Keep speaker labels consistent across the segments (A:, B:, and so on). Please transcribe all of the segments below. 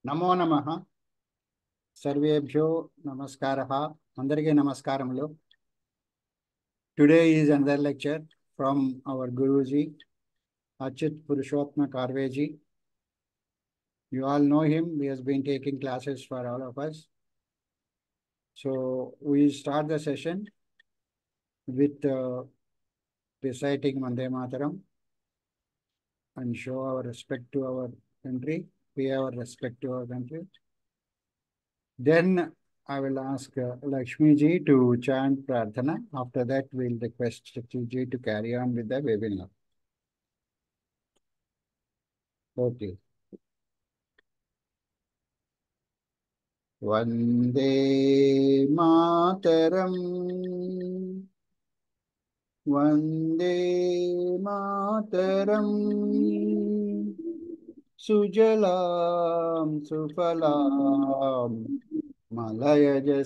A: नमो नमः सर्वेभ्यो नमस्कारः अंदरिकी नमस्कारमुलु Today is another lecture from our Guruji Achyut Purushottama Karve ji. You all know him. He has been taking classes for all of us. So we start the session with reciting Vande Mataram and show our respect to our country, pay our respect to our country. Then I will ask Lakshmi ji to chant Prarthana. After that, we'll request Lakshmi ji to carry on with the webinar. Okay. Vande Mataram. Vande Mataram. Sujalam Sufalam. Malayaj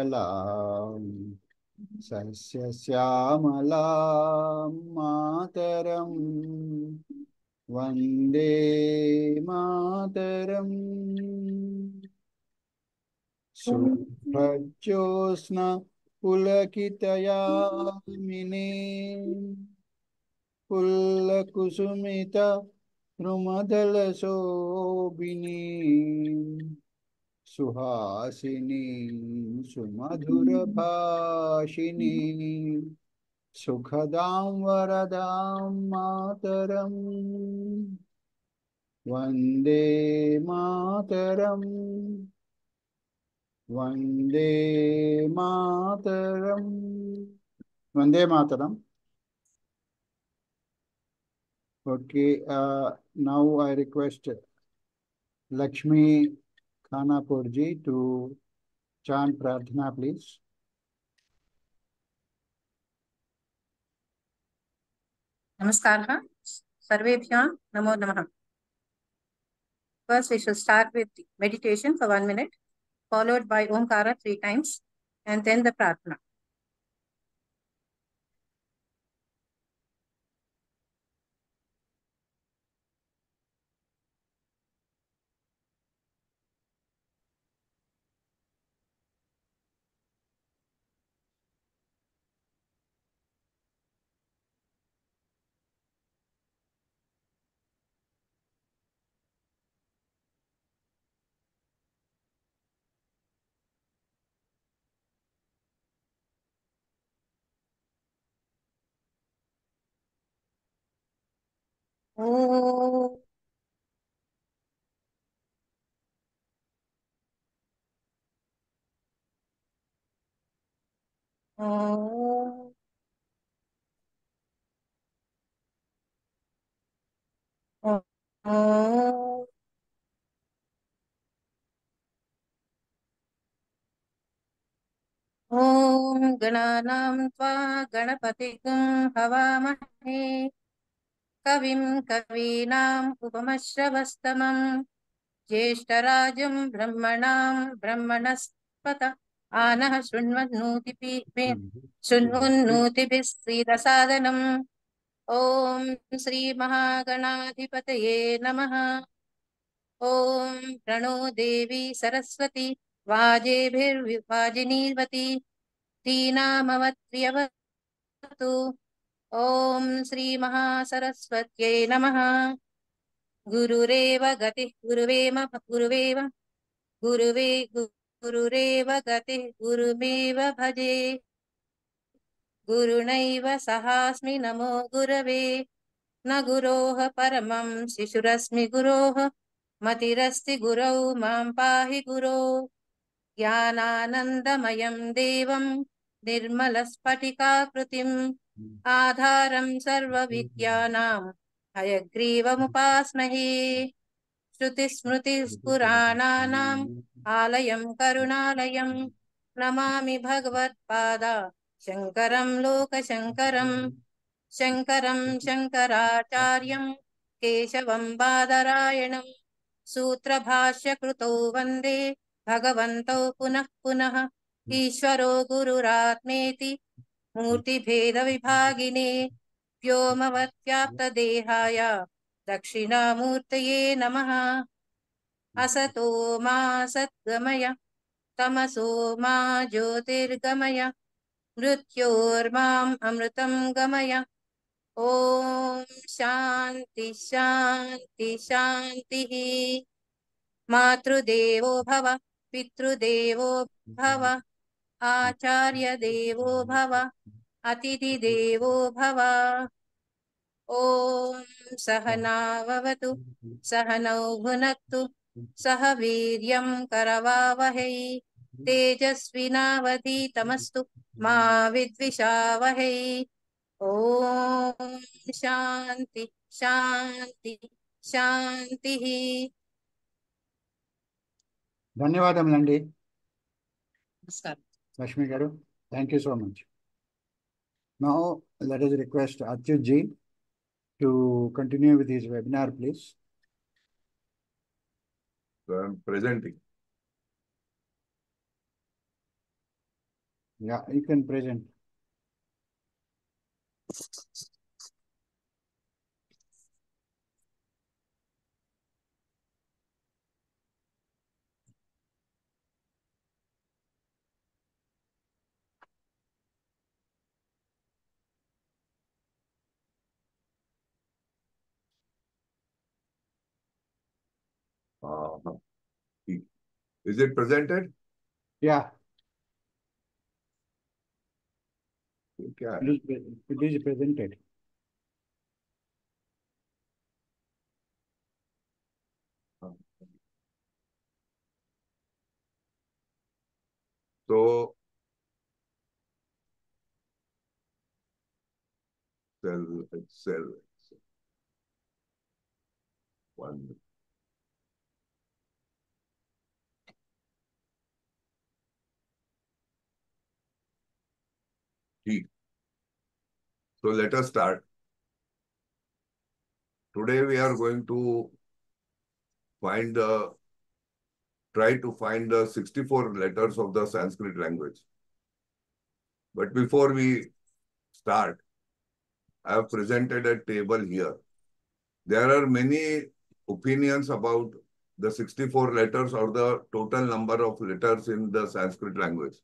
A: Sitalam. Sasya Syamalam Mataram. Vande Mataram. Subhajyosna Pulakitayamine Pullakusumita Rumadala Sobini Suhasini Sumadhura Bhashini Sukhadam Varadam Mataram Vande Mataram Vande Mataram Vande Mataram. Okay, now I request Lakshmi Khanapur ji to chant Prarthana, please.
B: Namaskar. Sarvebhya Namo Namaha. First, we should start with meditation for 1 minute, followed by Omkara 3 times, and then the Prarthana. Oh. Oh. Oh. Oh. Om Gananam Tva Ganapatikum Havamahe Kavim Kavinam Upamashravastamam Jeshtarajam Brahmanam Brahmanaspata Anah Shunvannuti Om Sri Mahaganadhipataye Namaha. Om Prano Devi Saraswati Vajebhirvajinivati Teenamavatriyavatu. Om Sri Mahasaraswatye Namaha. Gurureva Gati Guruvema Guruveva Guruve Gurureva Gati Gurumeva Bhaje Gurunaiva Sahasmi Namo Gurave न गुरोः परमं शिशुरस्मि गुरोः मतिरस्ति गुरौ मां पाहि गुरो ज्ञानानन्दमयं देवं निर्मलस्फटिकाकृतिम् आधारं सर्वविद्यानां हयग्रीवमुपास्महे श्रुतिस्मृतिस्पुराणानाम् आलयं करुणालयं नमामि भगवत्पादा शङ्करं लोकशङ्करम् शङ्करं शङ्कराचार्यं केशवं बादरायणं सूत्रभाष्यकृतौ वन्दे भगवन्तौ पुनः पुनः ईश्वरो गुरुरात्मेति मूर्तिभेदविभागिने व्योमवत्याप्तदेहाय दक्षिणामूर्तये नमः असतो मा सद्गमय तमसो मा ज्योतिर्गमय मृत्योर्माम् अमृतं गमय। ॐ शान्ति शान्ति शान्तिः। मातृदेवो भव पितृदेवो भव आचार्यदेवो भव अतिथिदेवो भव। ॐ सहनाववतु सहनौ भुनक्तु सह वीर्यं करवावहै तेजस्विनावधीतमस्तु मा विद्विषावहै। ॐ शान्ति शान्ति शान्तिः।
A: ధన్యవాదములండి
B: నమస్కారం.
A: లక్ష్మి గారు. Thank you so much. Now let us request Achyut ji to continue with his webinar, please.
C: So I am presenting.
A: Yeah, you can present.
C: Is it presented?
A: Yeah,
C: Okay.
A: it is presented.
C: So cell. One. T. So let us start. Today we are going to try to find the 64 letters of the Sanskrit language. But before we start, I have presented a table here. There are many opinions about the 64 letters or the total number of letters in the Sanskrit language.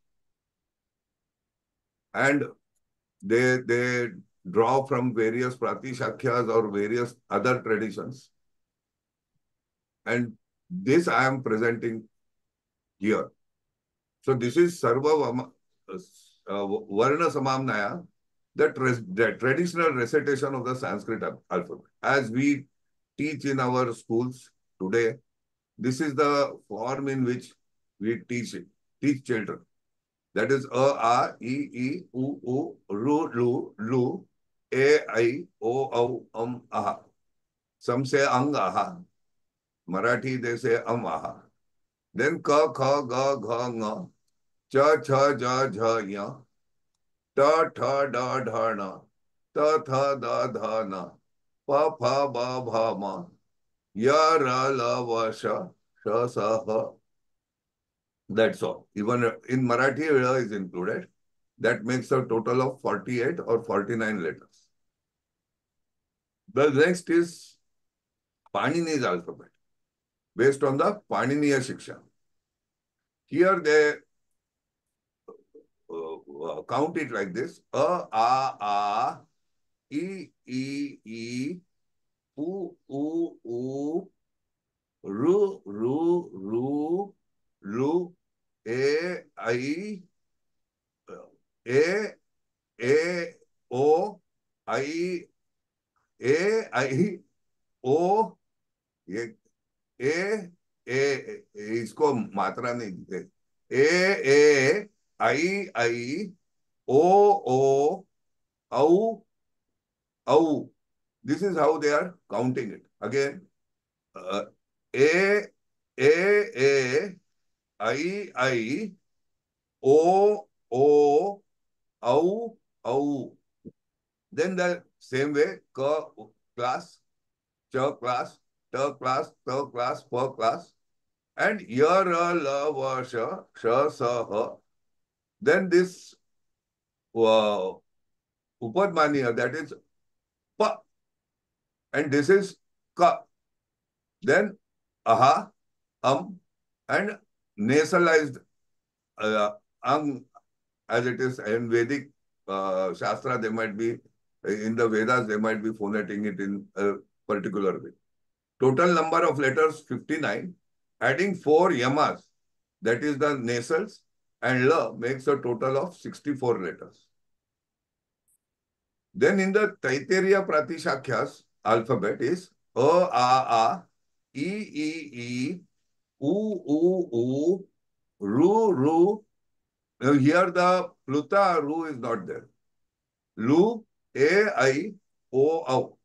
C: And they draw from various pratishakyas or various other traditions. And this I am presenting here. So this is Sarva Varna Samamnaya, the traditional recitation of the Sanskrit alphabet. As we teach in our schools today, this is the form in which we teach children. That is A, I, U, Ru, Lu, A, I, O, Aha. Some say Ang, Aha. Marathi, they say Aha. Then Ka, Kha, Ga, Gha, Nga, Cha, Cha, Ja, Jha, Ya, Ta, Tha, Da, Dha, Na, Ta, Tha, Da, Dha, Na, Pa, Pha, Ba, Bha, Ma, Ya, Ra, La, Va, Sha, Sha, Sa, Ha. That's all. Even in Marathi, Ra is included. That makes a total of 48 or 49 letters. The next is Panini's alphabet, based on the Paniniya Shiksha. Here they count it like this: A, I, I, U, Ru, Lu, I, O, I, O, इसको मात्रा नहीं देते. I, O, Au. This is how they are counting it. Again, A, I, O, Au. Then the same way, Ka class, Cha class, Ta class, Ta class, Pa class, and Ya, Ra, La, Va, Sha, Sa, Ha. Then this Upadmaniya, that is Pa, and this is Ka. Then Aha, and nasalized ang, as it is in Vedic Shastra, they might be, in the Vedas, they might be phoneting it in a particular way. Total number of letters 59, adding 4 yamas, that is the nasals, and la makes a total of 64 letters. Then in the Taittiriya Pratishakyas alphabet is A, A, E, E, U, U, U, Ru, Ru. Now here the Pluta Ru is not there. Lu, A, I, O, O.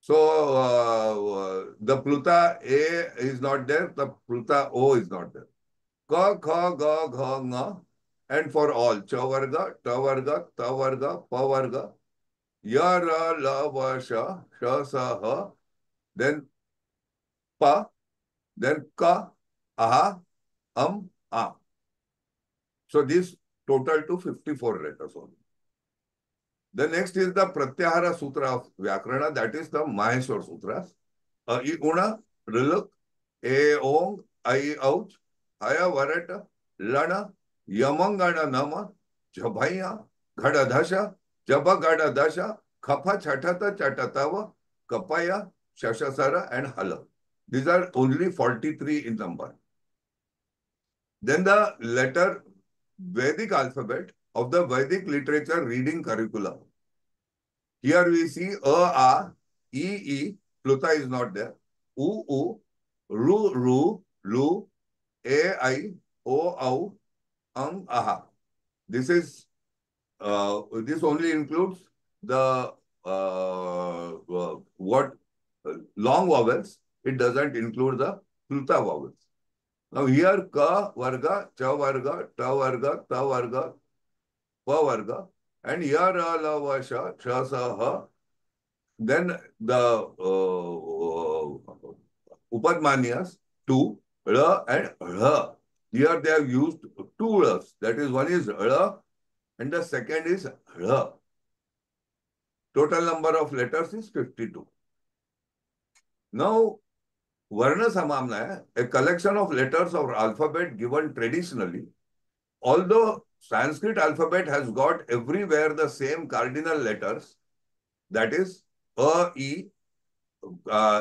C: So the Pluta A is not there, the Pluta O is not there. Ka, Kha, Ga, Gha, Nga. And for all, Cha Varga, Ta Varga, Ta Varga, Pa Varga, Ya, Ra, La, Va, Sha, Sha, Sa, Ha, then Pa, then Ka, Aha, A. So this total to 54 letters only. The next is the Pratyahara Sutra of Vyakarana, that is the Maheshwar Sutras. I, Una, Riluk, E, Ong, I, Ouch, Aya, Varata, Lana, Yamangana, Nama, Jabhaya, Gadadhasha, Jabagadadasha, Kapha, Chatata, Chatatava, Kapaya, Shashasara, and Hala. These are only 43 in number. Then the letter Vedic alphabet of the Vedic literature reading curriculum. Here we see A, E, Pluta is not there. U, Ru, Lu, A, I, O, Aha. This is this only includes the long vowels. It doesn't include the Pluta vowels. Now here Ka Varga, Cha Varga, Ta Varga, Ta Varga, Pa Varga, and Ya, Ra, La, Va, Sha, Sha, Sa, Ha. Then the Upadmanyas, 2, Ra and Ra. Here they have used 2 Ras. That is, one is Ra and the second is Ra. Total number of letters is 52. Now, Varna Samamnaya, a collection of letters of alphabet given traditionally. Although Sanskrit alphabet has got everywhere the same cardinal letters, that is A, E,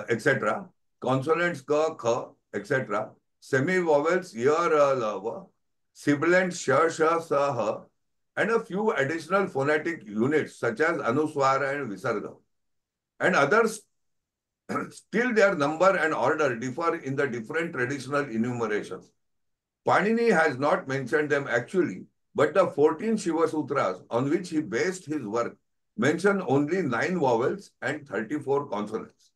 C: etc., consonants Ka, Kha, etc., semi-vowels Ya, Ra, La, Va, sibilants Sha, Sha, Sa, Ha, and a few additional phonetic units such as Anuswara and Visarga. And others, still their number and order differ in the different traditional enumerations. Panini has not mentioned them actually, but the 14 Shiva Sutras on which he based his work mention only 9 vowels and 34 consonants.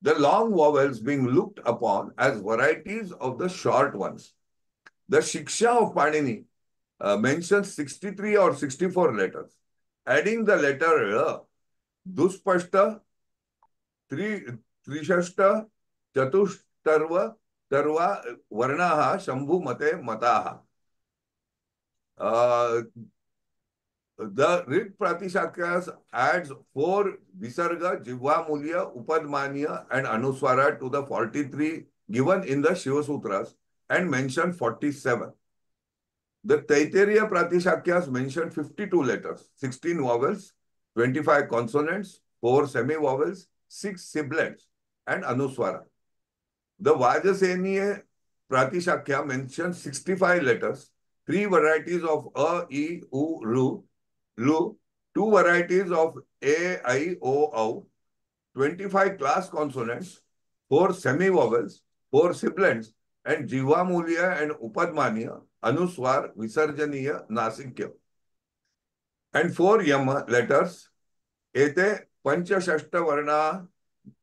C: The long vowels being looked upon as varieties of the short ones. The Shiksha of Panini mentions 63 or 64 letters. Adding the letter R, Duspashta, Trishashta, Chatushtarva, Tarva, Varnaha, Shambhu, Mate, Mataha. The Rit Pratishakyas adds 4 Visarga, Jivva Mulya, Upadmanya and Anuswara to the 43 given in the Shiva Sutras and mention 47. The Taittiriya Pratishakyas mention 52 letters, 16 vowels, 25 consonants, 4 semi-vowels, 6 sibilants and Anuswara. The Vajaseniya Pratishakya mentions 65 letters, 3 varieties of A, E, U, Ru, Lu, 2 varieties of A, I, O, 25 class consonants, 4 semi-vowels, 4 sibilants, and Jiva Mulya and Upadmanya, Anuswar, Visarjaniya, Nasikya. And 4 Yama letters, Ete, Panchashashta Varna,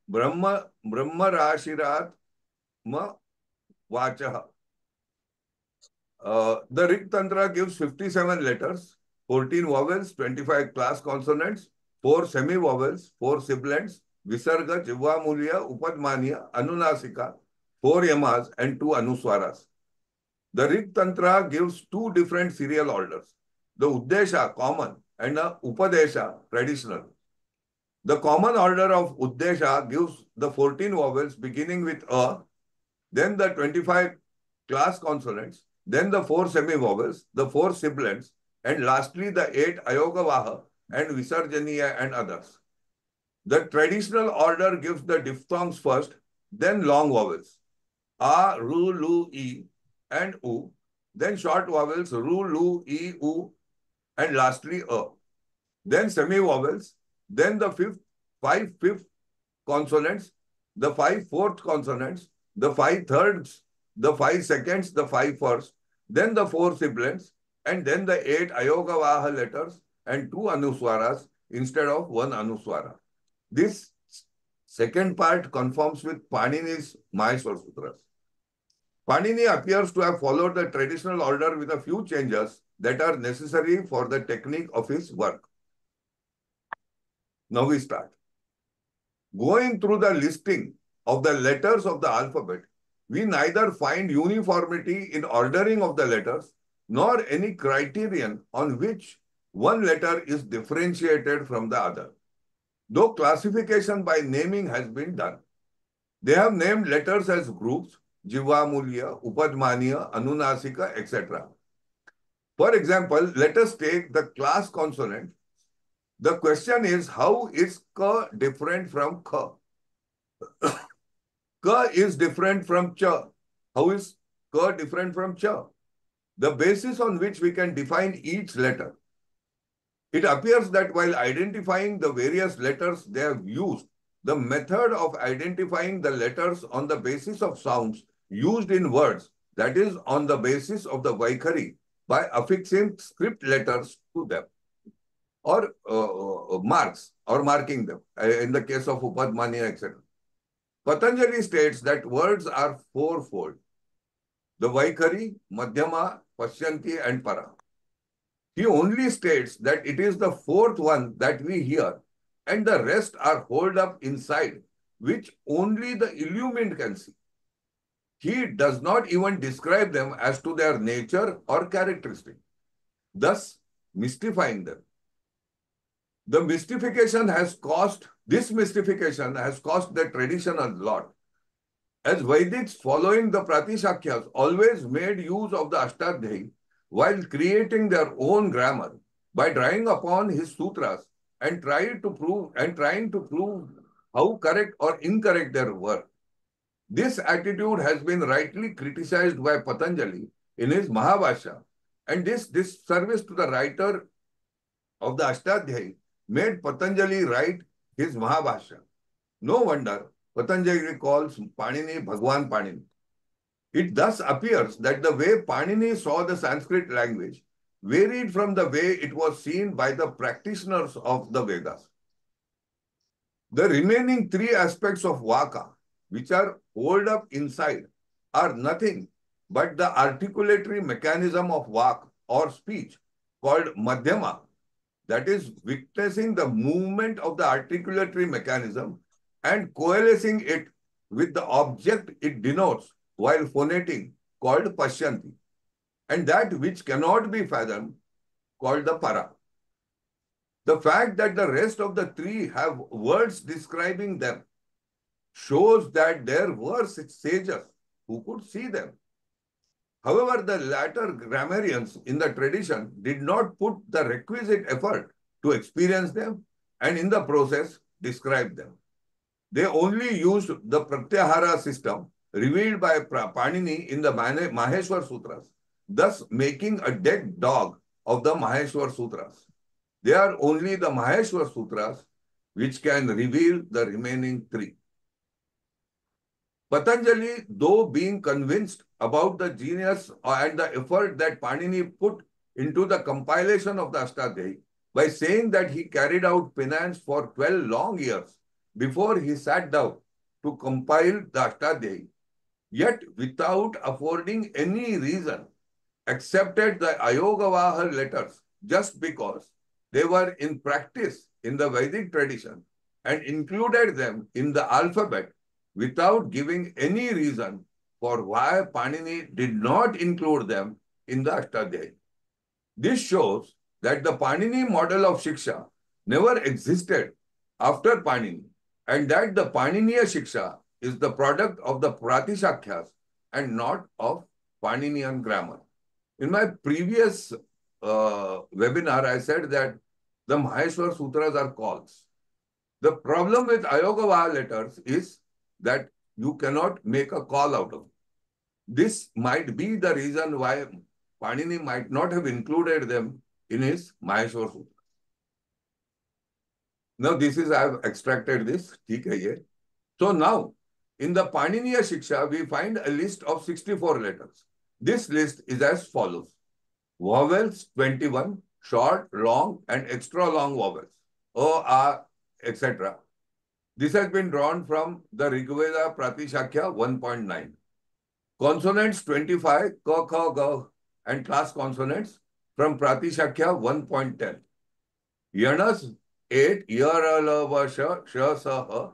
C: Brahma Rashirat, Ma, Vachaha. The Rig Tantra gives 57 letters, 14 vowels, 25 class consonants, 4 semi-vowels, 4 sibilants, Visarga, Jiva Mulya, Upadmanya, Anunasika, 4 yamas and 2 anuswaras. The Rig Tantra gives 2 different serial orders. The Uddesha, common, and the Upadesha, traditional. The common order of Uddesha gives the 14 vowels beginning with A, then the 25 class consonants, then the 4 semi-vowels, the 4 sibilants, and lastly the 8 ayogavaha and visarjaniya and others. The traditional order gives the diphthongs first, then long vowels, a, ru, lu, e, and u, then short vowels, ru, lu, e, u, and lastly a. Then semi-vowels, then the 5 fifth consonants, the 5 fourth consonants, the 5 thirds, the 5 seconds, the 5 first, then the 4 sibilants, and then the 8 ayogavaha letters and 2 anuswaras instead of 1 anuswara. This second part conforms with Panini's Maheshwar Sutras. Panini appears to have followed the traditional order with a few changes that are necessary for the technique of his work. Now we start. Going through the listing of the letters of the alphabet, we neither find uniformity in ordering of the letters nor any criterion on which one letter is differentiated from the other, though classification by naming has been done. They have named letters as groups, Jivamulya, Upadmaniya, Anunasika, etc. For example, let us take the class consonant. The question is, how is Ka different from Kha? Ka is different from Cha. How is Ka different from Cha? The basis on which we can define each letter. It appears that while identifying the various letters they have used, the method of identifying the letters on the basis of sounds used in words, that is, on the basis of the Vaikhari, by affixing script letters to them, or marks, or marking them, in the case of Upadmaniya, etc. Patanjali states that words are fourfold: the Vaikhari, Madhyama, Pashyanti, and Para. He only states that it is the fourth one that we hear, and the rest are holed up inside, which only the illumined can see. He does not even describe them as to their nature or characteristic, thus mystifying them. This mystification has cost the tradition a lot, as Vedics following the Pratishakyas always made use of the Ashtadhyayi while creating their own grammar by drawing upon his sutras and trying to prove how correct or incorrect their were. This attitude has been rightly criticized by Patanjali in his Mahabhashya, and this service to the writer of the Ashtadhyayi made Patanjali write his Mahabhashya. No wonder Patanjali calls Panini Bhagwan Panini. It thus appears that the way Panini saw the Sanskrit language varied from the way it was seen by the practitioners of the Vedas. The remaining 3 aspects of Vaka, which are holed up inside, are nothing but the articulatory mechanism of Vak or speech called Madhyama, that is, witnessing the movement of the articulatory mechanism and coalescing it with the object it denotes while phonating, called Pashyanti, and that which cannot be fathomed, called the Para. The fact that the rest of the 3 have words describing them shows that there were sages who could see them. However, the latter grammarians in the tradition did not put the requisite effort to experience them and in the process describe them. They only used the Pratyahara system revealed by Panini in the Maheshwar Sutras, thus making a dead dog of the Maheshwar Sutras. They are only the Maheshwar Sutras which can reveal the remaining 3. Patanjali, though being convinced about the genius and the effort that Panini put into the compilation of the Ashtadhyayi, by saying that he carried out penance for 12 long years before he sat down to compile the Ashtadhyayi, yet without affording any reason, accepted the Ayogavaha letters just because they were in practice in the Vedic tradition and included them in the alphabet without giving any reason for why Panini did not include them in the Ashtadhyayi. This shows that the Panini model of Shiksha never existed after Panini, and that the Paniniya Shiksha is the product of the Pratishakyas and not of Paninian grammar. In my previous webinar, I said that the Maheshwar Sutras are calls. The problem with Ayogava letters is that you cannot make a call out of it. This might be the reason why Panini might not have included them in his Maheshwar Sutra. Now, this is, I have extracted this. So now, in the Paniniya Shiksha, we find a list of 64 letters. This list is as follows. Vowels 21, short, long, and extra long vowels. O, A, etc. This has been drawn from the Rigveda Pratishakya 1.9. Consonants 25, Ka, Kha, Ga, and class consonants from Pratishakya 1.10. Yanas 8, Yara, La, Va, Sha, Sha, Sa, Ha,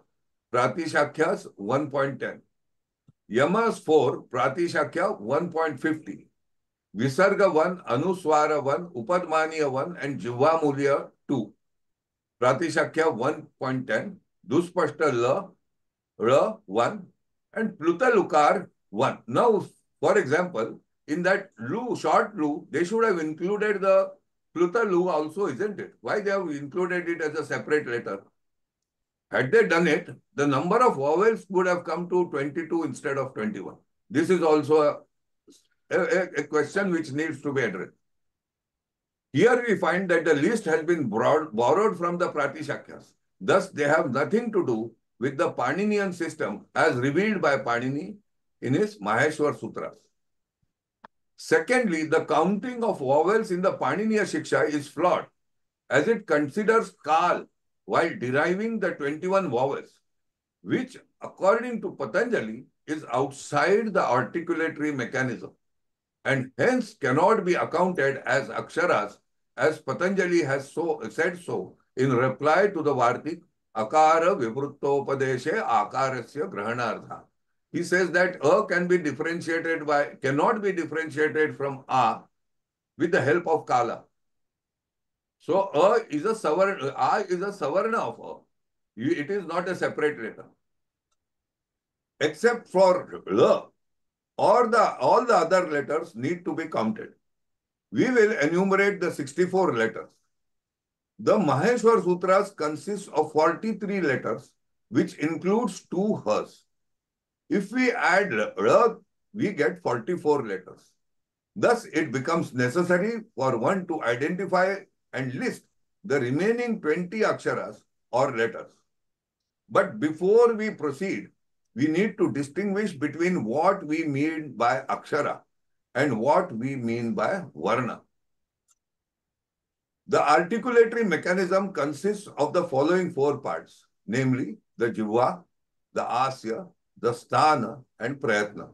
C: Pratishakyas 1.10. Yamas 4, Pratishakya 1.50. Visarga 1, Anuswara 1, Upadmaniya 1, and Jivamulya 2. Pratishakya 1.10, Duspashta La, Ra 1, and Plutalukar 1. Now, for example, in that Lu, short Lu, they should have included the Plutalu also, isn't it? Why they have included it as a separate letter? Had they done it, the number of vowels would have come to 22 instead of 21. This is also a question which needs to be addressed. Here we find that the list has been borrowed from the Pratishakyas. Thus, they have nothing to do with the Paninian system as revealed by Panini in his Maheshwar Sutras. Secondly, the counting of vowels in the Paniniya Shiksha is flawed, as it considers Kal while deriving the 21 vowels, which, according to Patanjali, is outside the articulatory mechanism, and hence cannot be accounted as aksharas, as Patanjali has said so in reply to the Vartik, Akara Vivruttopadeshe Akarasya Grahanardha. He says that A cannot be differentiated from A with the help of Kala. So A is a savarna, A is a savarna of A. It is not a separate letter. Except for L, all the other letters need to be counted. We will enumerate the 64 letters. The Maheshwar Sutras consist of 43 letters, which includes 2 Hs. If we add R, we get 44 letters. Thus, it becomes necessary for one to identify and list the remaining 20 aksharas or letters. But before we proceed, we need to distinguish between what we mean by akshara and what we mean by varna. The articulatory mechanism consists of the following 4 parts, namely the jivva, the asya, the sthana, and prayatna.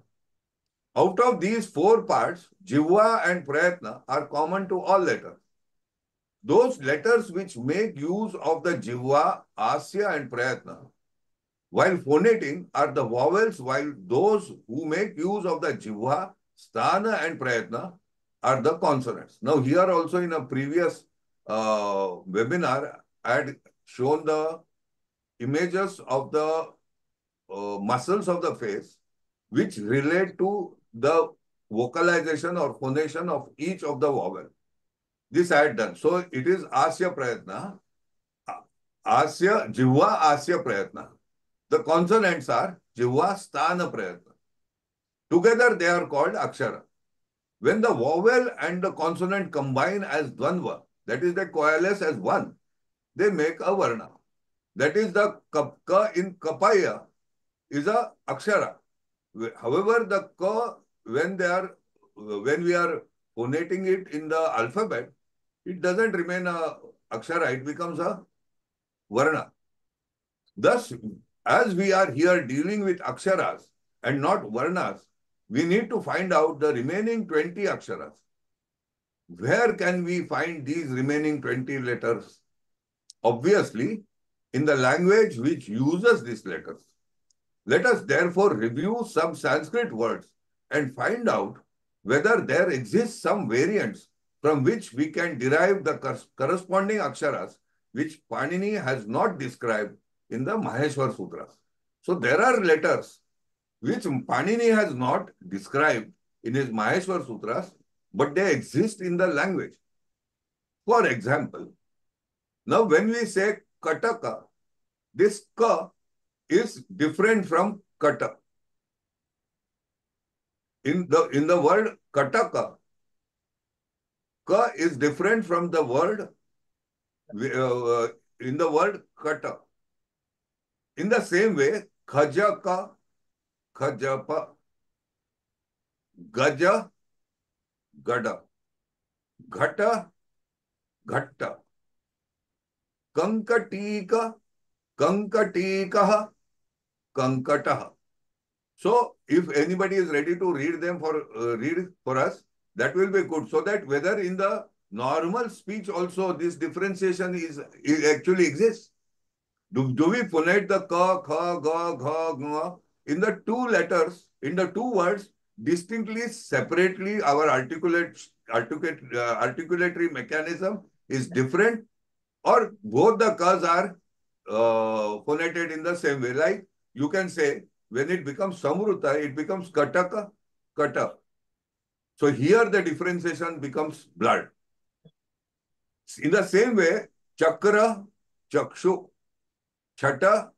C: Out of these 4 parts, jivva and prayatna are common to all letters. Those letters which make use of the jivva, asya, and prayatna while phonating are the vowels, while those who make use of the jivva, sthana, and prayatna are the consonants. Now, here also in a previous webinar, I had shown the images of the muscles of the face which relate to the vocalization or phonation of each of the vowel. This I had done. So it is asya prayatna, asya, jivva, asya prayatna. The consonants are jivva, sthana, prayatna. Together they are called akshara. When the vowel and the consonant combine as dvandva, that is, they coalesce as one, they make a varna. That is, the ka in kapaya is a akshara. However, the ka, when we are phonating it in the alphabet, it doesn't remain a akshara, it becomes a varna. Thus, as we are here dealing with aksharas and not varnas, we need to find out the remaining 20 aksharas. Where can we find these remaining 20 letters? Obviously, in the language which uses these letters. Let us therefore review some Sanskrit words and find out whether there exists some variants from which we can derive the corresponding aksharas which Panini has not described in the Maheshwar Sutras. So there are letters which Panini has not described in his Maheshwar Sutras, but they exist in the language. For example, now when we say Kataka, this Ka is different from Kata. In the word Kataka, Ka is different from the word in the word Kata. In the same way, Khajaka, Khajapa, Gaja, Gada, Ghata, Ghatta, Kankatika, Kankatikaha, Kankataha. So, if anybody is ready to read them read for us, that will be good. So that whether in the normal speech also this differentiation is actually exists. Do we phonate the ka, kha, ga, gha, nga in the two letters, in the two words, distinctly, separately, our articulatory mechanism is different, or both the kas are phonated in the same way. Like you can say, when it becomes samruta, it becomes kataka, kata. So here the differentiation becomes blurred. In the same way, chakra, chakshu, chata,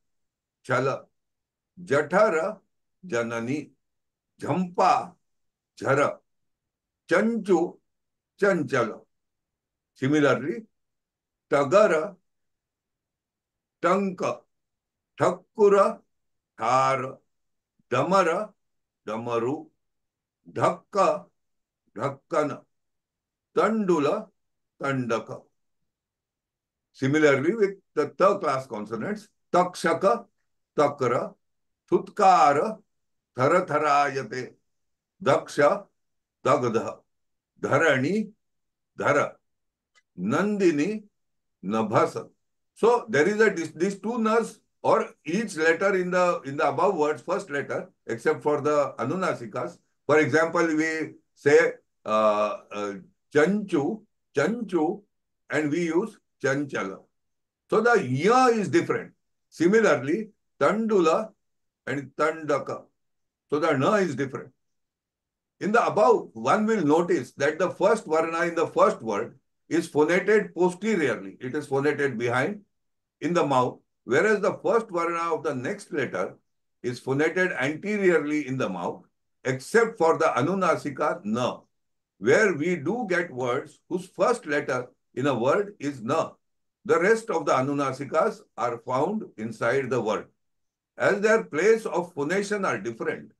C: chala, jatara, janani, jhampa, jhara, chanchu, chanchala. Similarly, tagara, tanka, thakkura, thara, damara, damaru, dhakka, dhakkana, tandula, tandaka. Similarly, with the ta class consonants, takshaka, takra, thutkara, tharatharayate, daksha, dagdha, dharani, dhara, nandini, nabhasa. So there is these two nas, or each letter in the above words, first letter, except for the anunasikas. For example, we say chanchu, chanchu, and we use chanchala. So the ya is different. Similarly, tandula and tandaka. So the na is different. In the above, one will notice that the first varna in the first word is phonated posteriorly. It is phonated behind in the mouth, whereas the first varna of the next letter is phonated anteriorly in the mouth, except for the anunasika na, where we do get words whose first letter in a word is na. The rest of the anunasikas are found inside the word. As their place of phonation are different,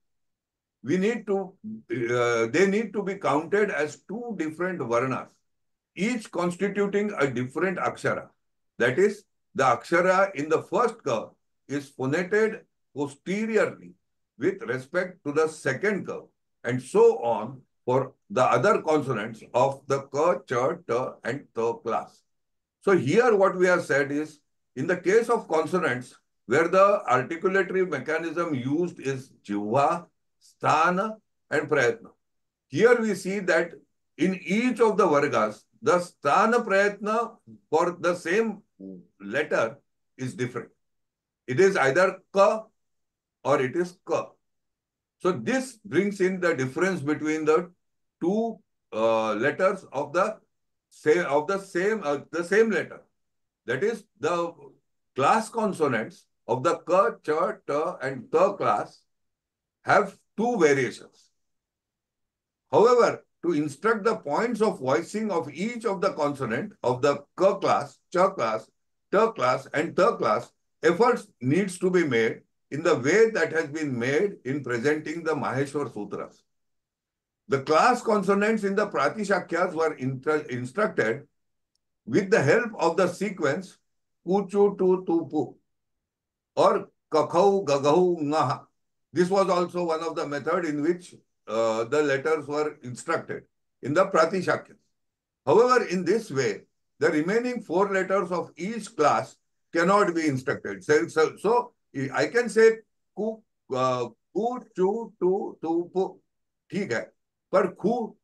C: they need to be counted as two different varnas, each constituting a different akshara. That is, the akshara in the first ka is phonated posteriorly with respect to the second ka, and so on for the other consonants of the ka, cha, ta, and ta class. So here what we have said is, in the case of consonants, where the articulatory mechanism used is jivha, sthana, and prayatna. Here we see that in each of the vargas, the sthana prayatna for the same letter is different. It is either ka or it is ka. So this brings in the difference between the two letters of the same letter. That is, the class consonants of the ka, cha, ta, and ta class have two variations. However, to instruct the points of voicing of each of the consonant of the ka class, cha class, ta class, and ta class, efforts needs to be made in the way that has been made in presenting the Maheshwar Sutras. The class consonants in the Pratishakyas were instructed with the help of the sequence Kuchu tu tu pu or Kakhau Gagau Ngaha. This was also one of the methods in which the letters were instructed in the Pratishakyas. However, in this way, the remaining four letters of each class cannot be instructed. So I can say Ku, Chu, Tu, Tu, Pu. ठीक है, पर khu,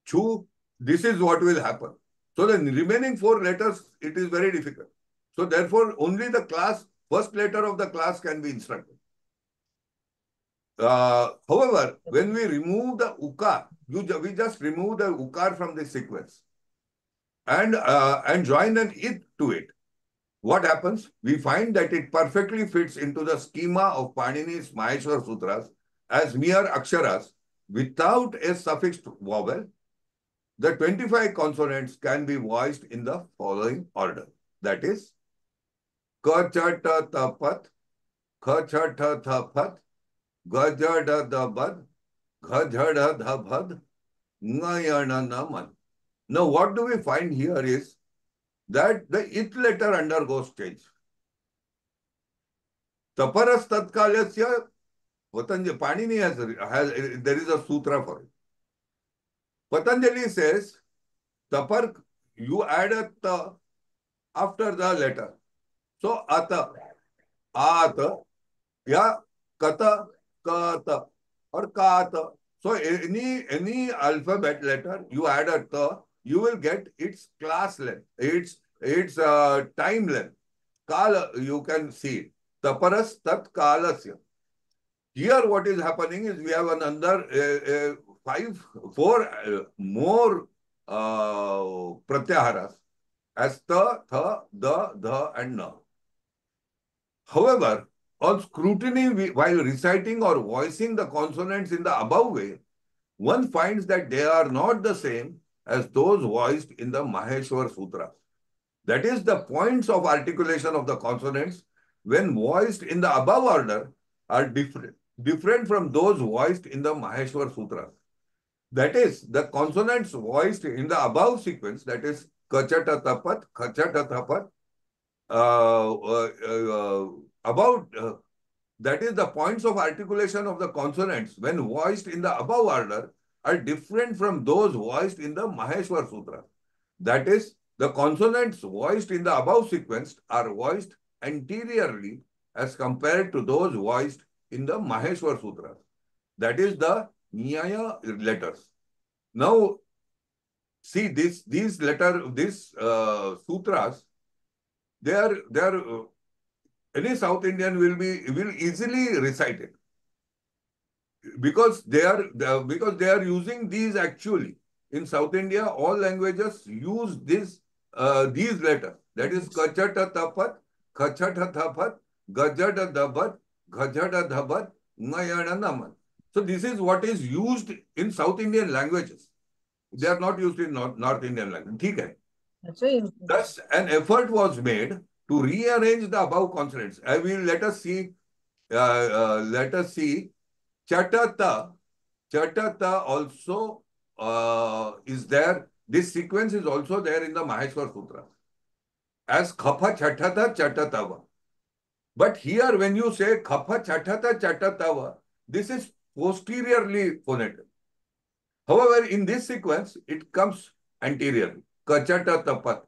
C: chu, this is what will happen. So the remaining four letters, it is very difficult. So therefore, only the class, first letter of the class can be instructed. however, when we remove the ukar, we just remove the ukar from the sequence and join an it to it. What happens? We find that it perfectly fits into the schema of Panini's Maheshwar Sutras as mere aksharas without a suffixed vowel. The 25 consonants can be voiced in the following order. That is, ka cha ta ta pat, kha cha ta tha pat, ga ja da da bad, gha ja da dha bad, nga ya na na man. Now, what do we find here is that the it letter undergoes change. Taparas tatkalasya, Panini has, there is a sutra for it. Patanjali says, tapar, you add a ta after the letter. So, ata, ata, ya, kata, kata, or kata. So, any alphabet letter, you add a ta, you will get its class length, its time length. Kala, you can see. Taparas tat kalasya. Here, what is happening is we have another four more pratyaharas as ta, tha, da, dha, and na. However, on scrutiny, while reciting or voicing the consonants in the above way, one finds that they are not the same as those voiced in the Maheshwar Sutra. That is, the points of articulation of the consonants when voiced in the above order are different from those voiced in the Maheshwar Sutras. That is, the consonants voiced in the above sequence, that is, kachata tapat, khachata tapat, that is, the points of articulation of the consonants when voiced in the above order are different from those voiced in the Maheshwar Sutra. That is, the consonants voiced in the above sequence are voiced anteriorly as compared to those voiced in the Maheshwar Sutra. That is the Nyaya letters. Now, see these sutras, they are any South Indian will easily recite it because they are using these actually. In South India, all languages use these letters. That is kachata tapat, khachata tapat, gajata dabat, ghajata dhabat, ngayana naman. So this is what is used in South Indian languages. They are not used in North Indian language. Okay. Thus, an effort was made to rearrange the above consonants. Let us see chatata. Chatata also is there. This sequence is also there in the Maheshwar Sutra as khapa chatata chatatava. But here, when you say khapa chatata chatatava, this is posteriorly phonetic. However, in this sequence, it comes anteriorly. Kachata tapat.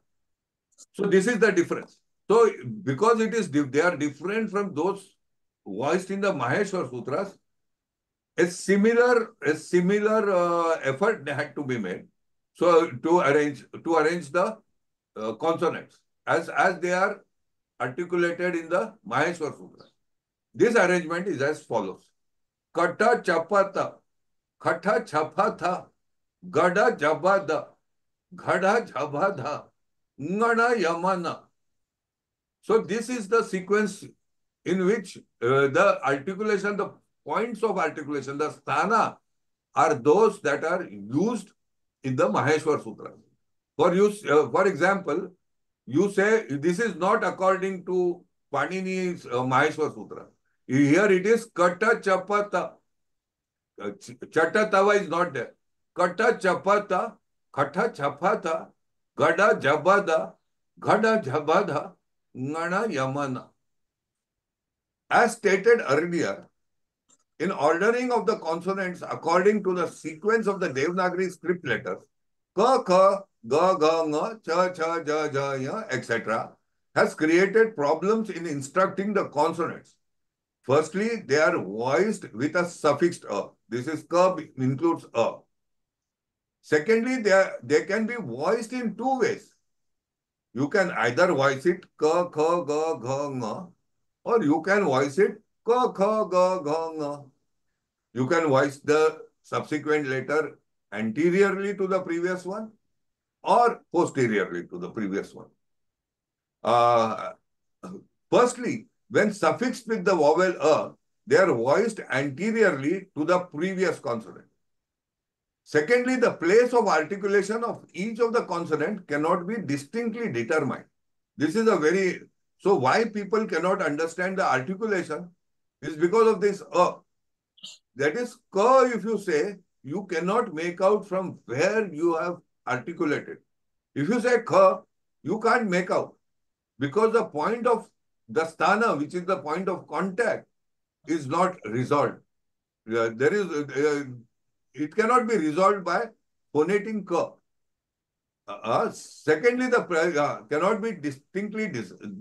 C: So this is the difference. So because they are different from those voiced in the Maheshwar Sutras, a similar effort had to be made. So to arrange the consonants as they are articulated in the Maheshwar Sutra. This arrangement is as follows: Kata chapata, khata chapatha, gada jabada, ghada jabadha, ngana yamana. So this is the sequence in which the articulation, the points of articulation, the sthana, are those that are used in the Maheshwar Sutra. For example, you say this is not according to Panini's Maheshwar Sutra. Here it is kata chapata. Chatatava is not there. Kata chapata, kata chapata, gada jabada, ghada jabada, ngana yamana. As stated earlier, in ordering of the consonants according to the sequence of the Devanagari script letters, ka, kha, ga, ga, nga, cha, cha, ja, ja, ya, etc., has created problems in instructing the consonants. Firstly, they are voiced with a suffixed a. This is ka includes a. Secondly, they can be voiced in two ways. You can either voice it ka, kha, ga, gha, nga, or you can voice it ka, kha, ga, gha, nga. You can voice the subsequent letter anteriorly to the previous one or posteriorly to the previous one. Firstly, when suffixed with the vowel they are voiced anteriorly to the previous consonant. Secondly, the place of articulation of each of the consonant cannot be distinctly determined. This is a very... So why people cannot understand the articulation is because of this That is, ka, if you say, you cannot make out from where you have articulated. If you say kha, you can't make out because the point of the sthana, which is the point of contact, is not resolved. It cannot be resolved by phonating ka. Secondly, the cannot be distinctly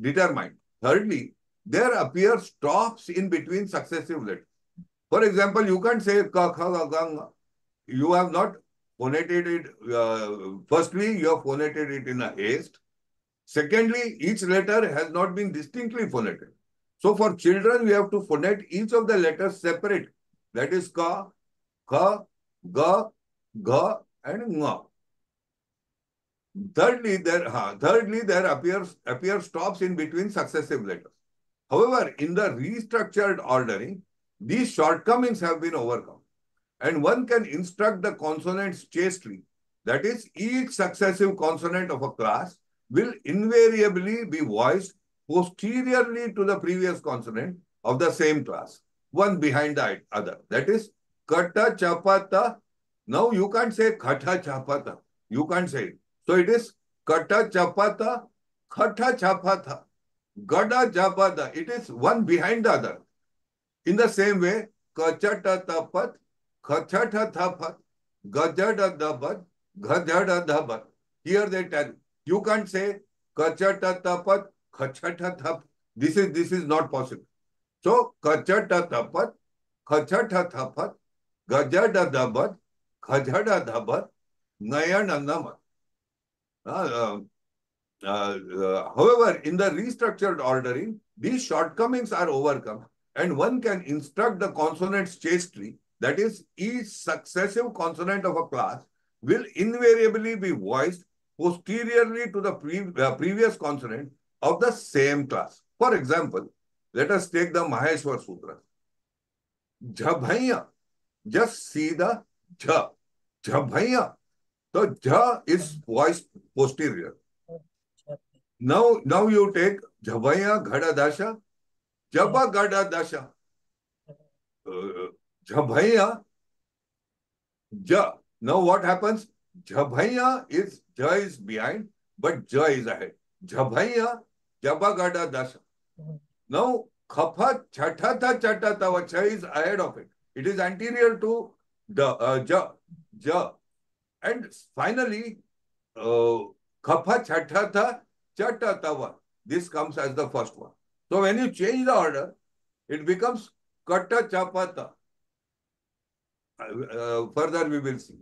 C: determined. Thirdly, there appear stops in between successive letters. For example, you can't say ka, kha, ga, ga. You have not phonated it. Firstly, you have phonated it in a haste. Secondly, each letter has not been distinctly phonated. So for children, we have to phonate each of the letters separate. That is ka, kha, ga, gha, and nga. Thirdly, there appear stops in between successive letters. However, in the restructured ordering, these shortcomings have been overcome, and one can instruct the consonants chastely. That is, each successive consonant of a class will invariably be voiced posteriorly to the previous consonant of the same class, one behind the other. That is, kata chapata. Now you can't say kata chapata. You can't say it. So it is kata chapata, kata chapata, gada chapata. It is one behind the other. In the same way, kachata tapat, kachata tapat, gajada dabat, gajada dabat. Here they tell you can't say kachata tapat, kachata tapat. This is not possible. So kachata tapat, kachata tapat, gajada dabat, gajada dabat, nayana namat. However, in the restructured ordering, these shortcomings are overcome, and one can instruct the consonants chastely. That is, each successive consonant of a class will invariably be voiced posteriorly to the previous consonant of the same class. For example, let us take the Maheshwar Sutra. Jhabhaiya. Just see the jha. Jhabhaiya. So jha is voiced posterior. Now you take Jhabhaiya Ghada Dasha. Jaba Gada Dasha. Jhabhaiya. Ja. Now what happens? Jhabhaiya is ja is behind, but ja is ahead. Jhabhaiya Jaba Gada Dasha. Now Khapha Chatata Chatata cha is ahead of it. It is anterior to the ja. And finally, Khapha Chatata Chatatawa. This comes as the first one. So when you change the order, it becomes Kata Chapata. Further we will see.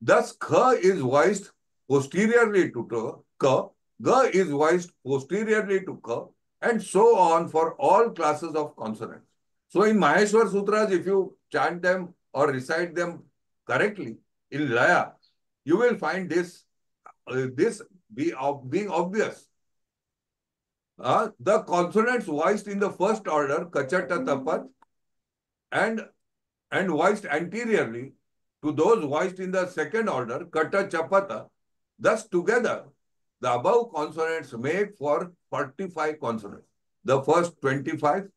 C: Thus, Kha is voiced posteriorly to Ka, Ga is voiced posteriorly to Ka, and so on for all classes of consonants. So in Maheshwar Sutras, if you chant them or recite them correctly in Laya, you will find this being obvious. The consonants voiced in the first order, Kachata Tapat, and voiced anteriorly to those voiced in the second order, Kata Chapata. Thus, together, the above consonants make for 45 consonants. The first 25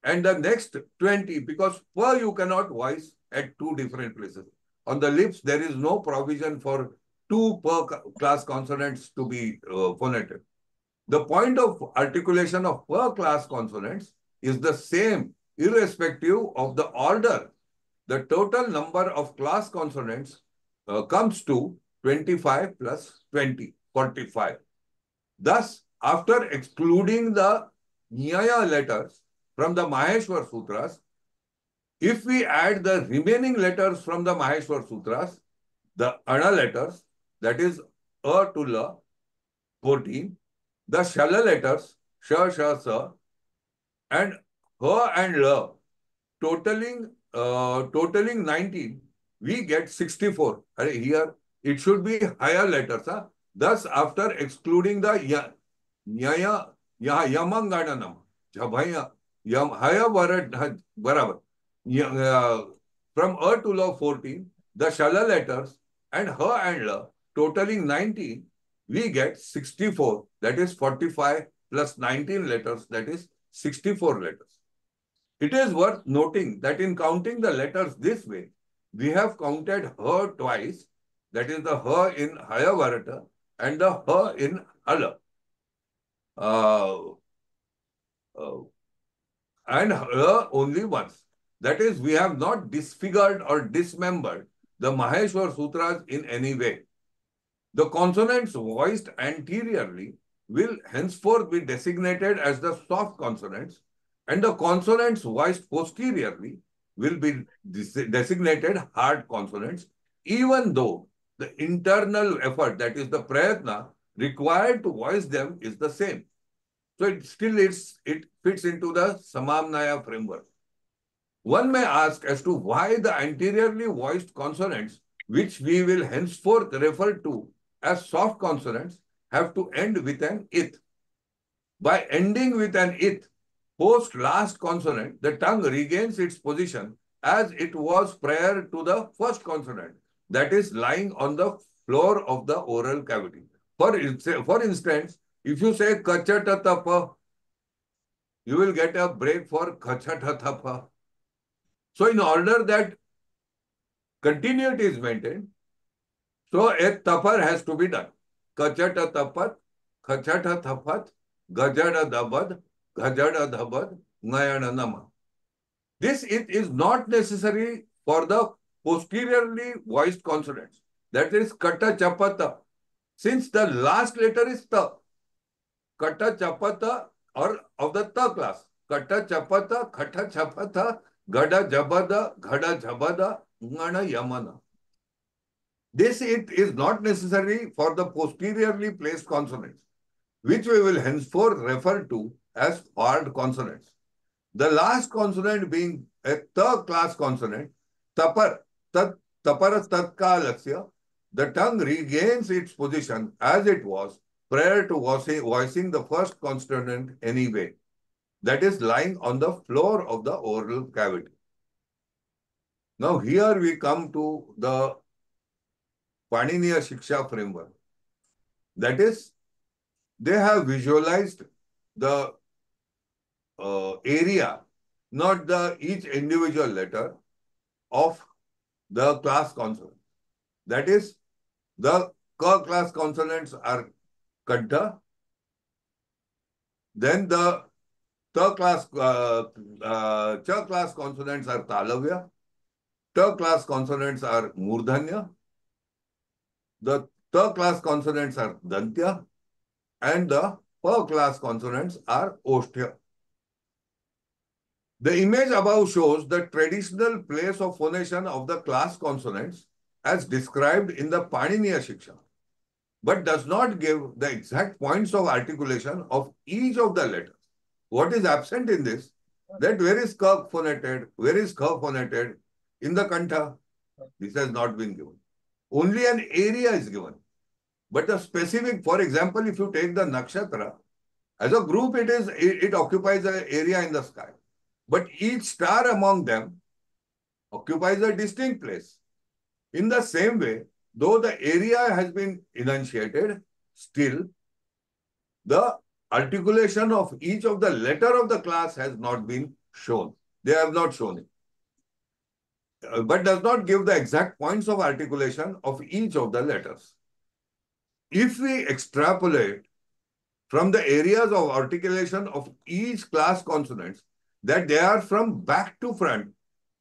C: and the next 20, because per you cannot voice at two different places. On the lips, there is no provision for two per class consonants to be phonated. The point of articulation of per class consonants is the same, irrespective of the order. The total number of class consonants comes to 25 plus 20, 45. Thus, after excluding the Nyaya letters from the Maheshwar Sutras, if we add the remaining letters from the Maheshwar Sutras, the Ana letters, that is A to La, 14, the Shala letters, sha, sa, and ha and la, totaling 19, we get 64. Here, it should be higher letters. Huh? Thus, after excluding the yaya, yamangananam, jabhaya, higher word, barabar. From a to la 14, the shala letters and ha and la, totaling 19, we get 64. That is 45 plus 19 letters, that is 64 letters. It is worth noting that in counting the letters this way, we have counted her twice, that is the her in higher varata and the her in hala. Uh, and her only once. That is, we have not disfigured or dismembered the Maheshwar Sutras in any way. The consonants voiced anteriorly will henceforth be designated as the soft consonants, and the consonants voiced posteriorly will be designated hard consonants, even though the internal effort, that is the prayatna, required to voice them is the same. So it fits into the Samamnaya framework. One may ask as to why the anteriorly voiced consonants, which we will henceforth refer to as soft consonants, have to end with an ith. By ending with an ith, post last consonant, the tongue regains its position as it was prior to the first consonant, that is lying on the floor of the oral cavity. For instance, if you say kachatatapa, you will get a break for kachatatapa. So in order that continuity is maintained, so a tapar has to be done. Kachata tapat, khachata tapat, gajada dabad, gajada dhabad, ngayana nama. This it is not necessary for the posteriorly voiced consonants. That is kata chapata. Since the last letter is ta, kata chapata or of the ta class. Kata chapata, khata chapata, gada jabada, ghada jabada, ngana yamana. This it is not necessary for the posteriorly placed consonants, which we will henceforth refer to as hard consonants. The last consonant being a third class consonant, tapar, tapara tatkalasya, the tongue regains its position as it was prior to voicing the first consonant anyway. That is lying on the floor of the oral cavity. Now here we come to the Paniniya Shiksha framework. That is, they have visualized the area, not the each individual letter of the class consonant. That is, the ka class consonants are kanta, then the cha class consonants are talavya, ta class consonants are murdhanya, the ta class consonants are dantya, and the pa class consonants are oshtya. The image above shows the traditional place of phonation of the class consonants as described in the Paniniya Shiksha, but does not give the exact points of articulation of each of the letters. What is absent in this? That where is ka phonated, where is kha phonated in the kantha? This has not been given. Only an area is given. But the specific, for example, if you take the nakshatra, as a group, it occupies an area in the sky. But each star among them occupies a distinct place. In the same way, though the area has been enunciated, still the articulation of each of the letter of the class has not been shown. They have not shown it. But does not give the exact points of articulation of each of the letters. If we extrapolate from the areas of articulation of each class consonants, that they are from back to front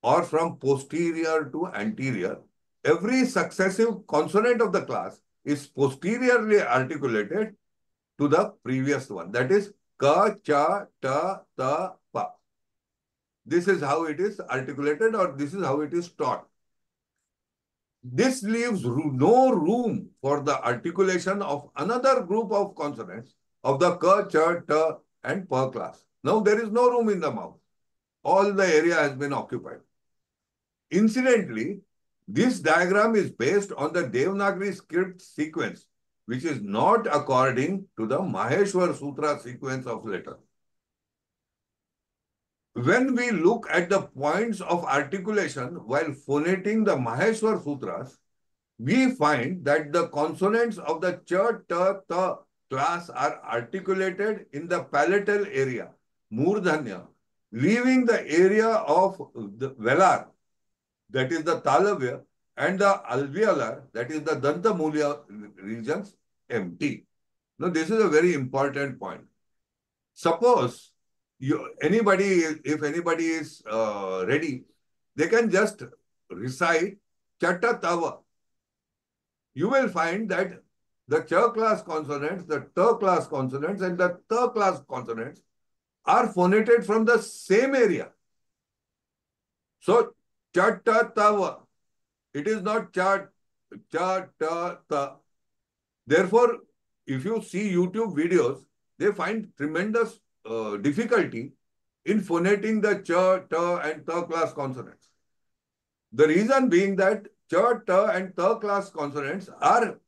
C: or from posterior to anterior, every successive consonant of the class is posteriorly articulated to the previous one. That is ka, cha, ta, ta, pa. This is how it is articulated, or this is how it is taught. This leaves no room for the articulation of another group of consonants of the ka, cha, ta, and per class. Now there is no room in the mouth. All the area has been occupied. Incidentally, this diagram is based on the Devanagari script sequence, which is not according to the Maheshwar Sutra sequence of letters. When we look at the points of articulation while phonating the Maheshwar Sutras, we find that the consonants of the cha, ta, ta class are articulated in the palatal area, Murdhanya, leaving the area of the velar, that is the talavya, and the alveolar, that is the dantamulya regions, empty. Now, this is a very important point. Suppose if anybody is ready, they can just recite Chatta Tava. You will find that the cha class consonants, the ta class consonants, and the ta class consonants are phonated from the same area. So, Chatta Tava, it is not cha ta ta. Therefore, if you see YouTube videos, they find tremendous difficulty in phonating the cha, ta, and ta class consonants. The reason being that cha, ta, and ta class consonants are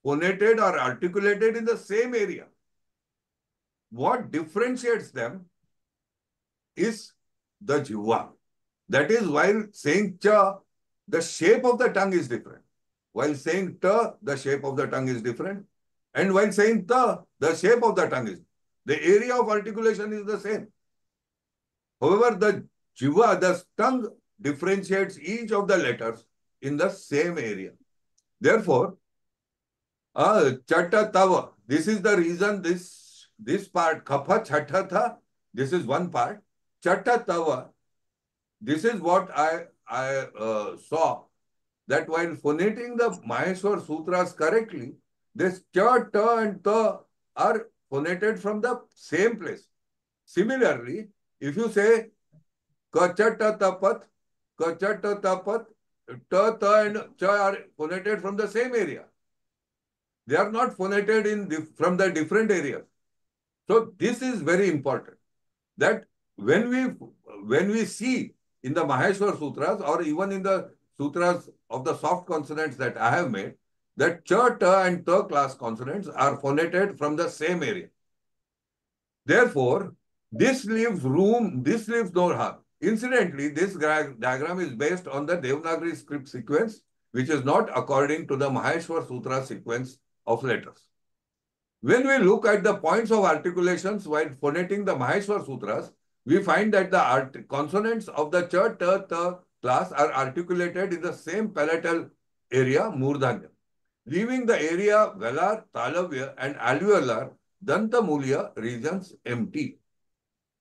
C: phonated or articulated in the same area. What differentiates them is the jihva. That is, while saying cha, the shape of the tongue is different. While saying ta, the shape of the tongue is different. And while saying ta, the shape of the tongue is, the area of articulation is the same. However, the jihva, the tongue, differentiates each of the letters in the same area. Therefore, chatta tava, this is the reason this part, kapha chatta tha, this is one part. Chatta tava, this is what I saw, that while phonating the Maheshwar Sutras correctly, this cha, ta, and ta are phonated from the same place. Similarly, if you say ka, cha, ta, tapat, ka, cha, ta, tapat, ta, ta, and cha are phonated from the same area. They are not phonated from the different areas. So this is very important, that when we see in the Maheshwar Sutras or even in the sutras of the soft consonants that I have made, that cha, ta, and ta class consonants are phonated from the same area. Therefore, this leaves no harm. Incidentally, this diagram is based on the Devanagari script sequence, which is not according to the Maheshwar Sutra sequence of letters. When we look at the points of articulations while phonating the Maheshwar Sutras, we find that the consonants of the cha, ta, ta class are articulated in the same palatal area, Murdhanya, leaving the area velar, talavya, and alveolar, dantamulya regions empty.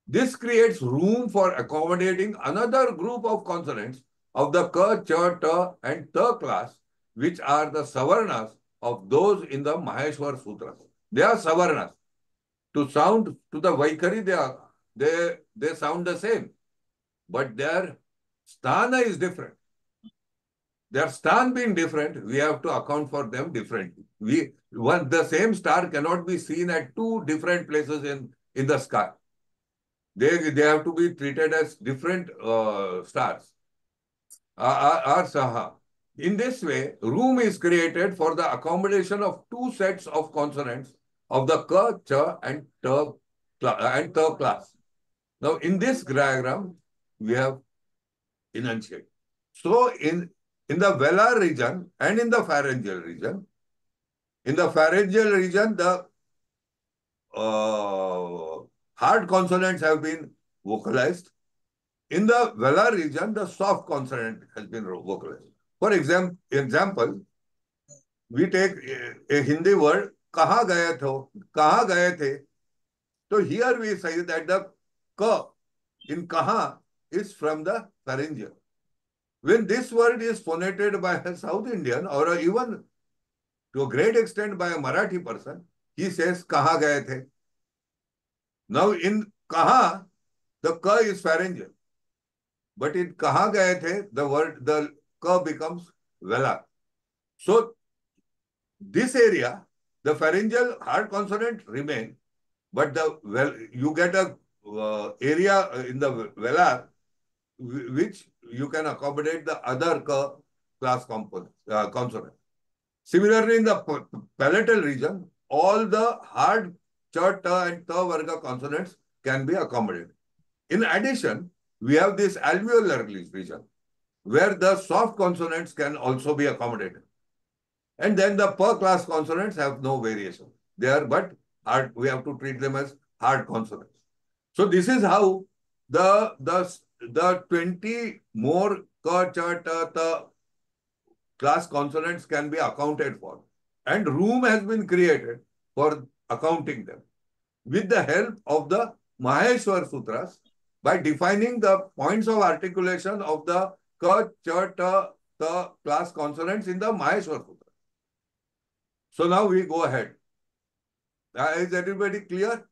C: This creates room for accommodating another group of consonants of the ka, cha, ta, and ta class, which are the savarnas of those in the Maheshwar Sutras. They are savarnas. To sound to the Vaikari, they sound the same, but their sthana is different. Their stan being different, we have to account for them differently. The same star cannot be seen at two different places in the sky. They have to be treated as different stars. Saha. In this way, room is created for the accommodation of two sets of consonants of the ka, cha, and ta class. Now, in this diagram, we have enunciated. So, in the velar region and in the pharyngeal region, the hard consonants have been vocalized. In the velar region, the soft consonant has been vocalized. For example, we take a Hindi word, kaha gaye the. So here we say that the ka in kaha is from the pharyngeal. When this word is phonated by a South Indian or even to a great extent by a Marathi person, he says kaha gaye the. Now in kaha, the ka is pharyngeal. But in kaha gaye the, the ka becomes velar. So this area, the pharyngeal hard consonant remain, but you get a area in the velar which you can accommodate the other class consonant. Similarly, in the palatal region, all the hard ch, ta and ta varga consonants can be accommodated. In addition, we have this alveolar region where the soft consonants can also be accommodated. And then the per class consonants have no variation. They are but hard. We have to treat them as hard consonants. So this is how the 20 more ka, cha, ta, ta class consonants can be accounted for. And room has been created for accounting them with the help of the Maheshwar Sutras by defining the points of articulation of the ka, cha, ta, ta class consonants in the Maheshwar Sutra. So now we go ahead. Is everybody clear?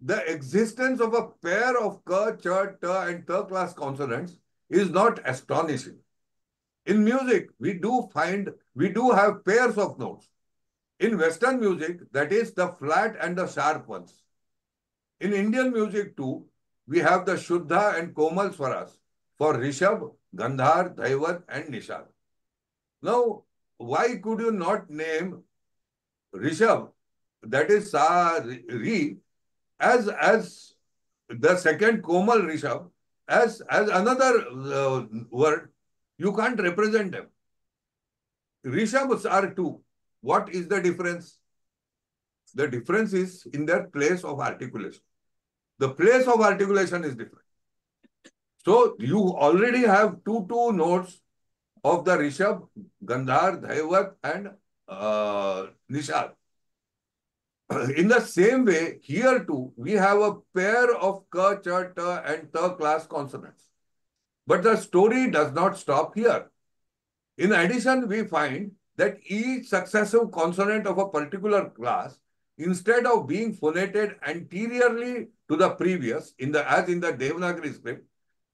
C: The existence of a pair of ka, cha, ta and ta class consonants is not astonishing. In music, we do have pairs of notes. In Western music, that is the flat and the sharp ones. In Indian music too, we have the Shuddha and Komal Swaras for Rishabh, Gandhar, Dhaivat and Nishad. Now, why could you not name Rishabh, that is Sa, Ri, as the second Komal Rishabh, as another word? You can't represent them. Rishabhs are two. What is the difference? The difference is in their place of articulation. The place of articulation is different. So you already have two notes of the Rishabh, Gandhar, Dhaivat and Nishad. In the same way, here too, we have a pair of ka, cha, ta and ta class consonants. But the story does not stop here. In addition, we find that each successive consonant of a particular class, instead of being phonated anteriorly to the previous, as in the Devanagari script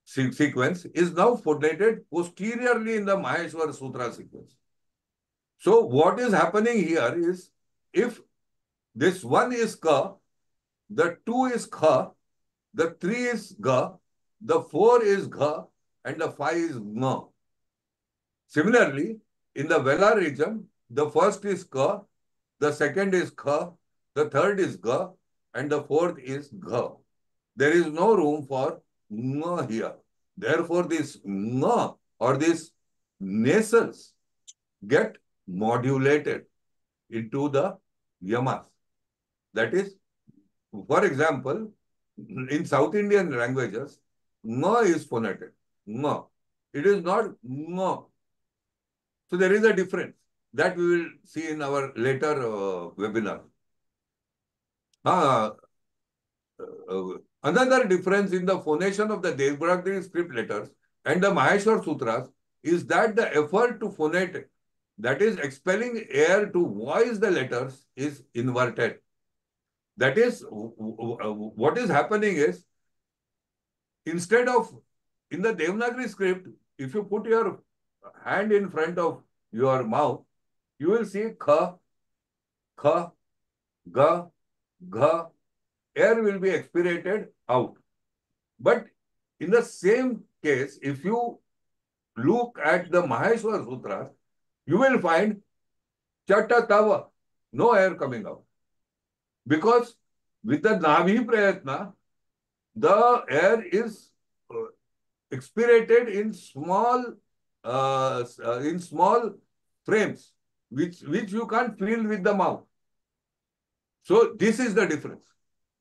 C: sequence, is now phonated posteriorly in the Maheshwar Sutra sequence. So what is happening here is, if this one is ka, the 2 is kha, the 3 is ga, the 4 is gha, and the 5 is nga. Similarly, in the velar region, the first is ka, the second is kha, the third is ga, and the fourth is gha. There is no room for nga here. Therefore, this nga or these nasals get modulated into the yamas. That is, for example, in South Indian languages, nga is phonated. Nga. It is not nga. So there is a difference that we will see in our later webinar. Another difference in the phonation of the Devanagari script letters and the Maheshwar Sutras is that the effort to phonate, that is expelling air to voice the letters, is inverted. That is, what is happening is, instead of, in the Devanagari script, if you put your hand in front of your mouth, you will see kha, kha, ga, gha. Air will be expirated out. But in the same case, if you look at the Maheshwar Sutras, you will find chatta tava, no air coming out. Because with the Nabhi Prayatna, the air is expirated in small frames, which you can't feel with the mouth. So this is the difference.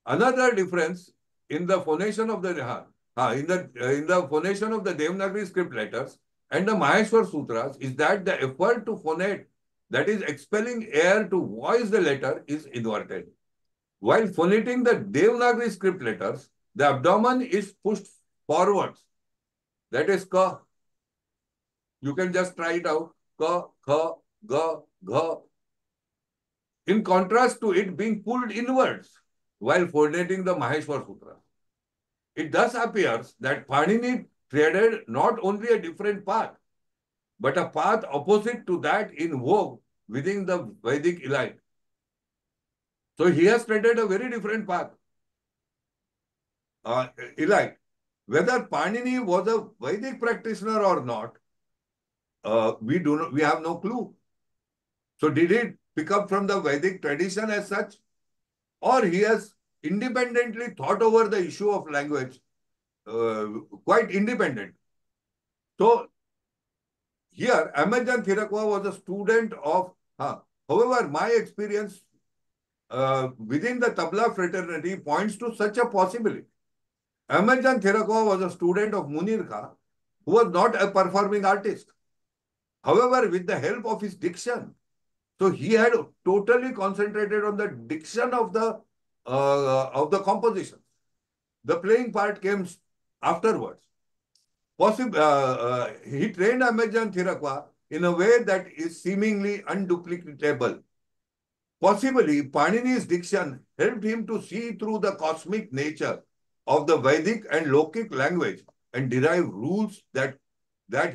C: Another difference in the phonation of the phonation of the Devanagari script letters and the Maheshwar Sutras is that the effort to phonate, that is expelling air to voice the letter, is inverted. While phonating the Devanagari script letters, the abdomen is pushed forwards. That is ka. You can just try it out. Ka, kha, ga, gha. In contrast to it being pulled inwards while phonating the Maheshwar Sutra. It thus appears that Panini treaded not only a different path, but a path opposite to that in vogue within the Vedic elite. So he has treaded a very different path. Eli, whether Panini was a Vedic practitioner or not, we have no clue. So did he pick up from the Vedic tradition as such, or he has independently thought over the issue of language, quite independent? So here, Amajan Thirakwa was a student of, however, my experience within the Tabla fraternity points to such a possibility. Amajan Thirakwa was a student of Munir Khan, who was not a performing artist. However, with the help of his diction, so he had totally concentrated on the diction of the composition. The playing part came afterwards. He trained Amajan Thirakwa in a way that is seemingly unduplicatable. Possibly, Panini's diction helped him to see through the cosmic nature of the Vedic and Lokic language and derive rules that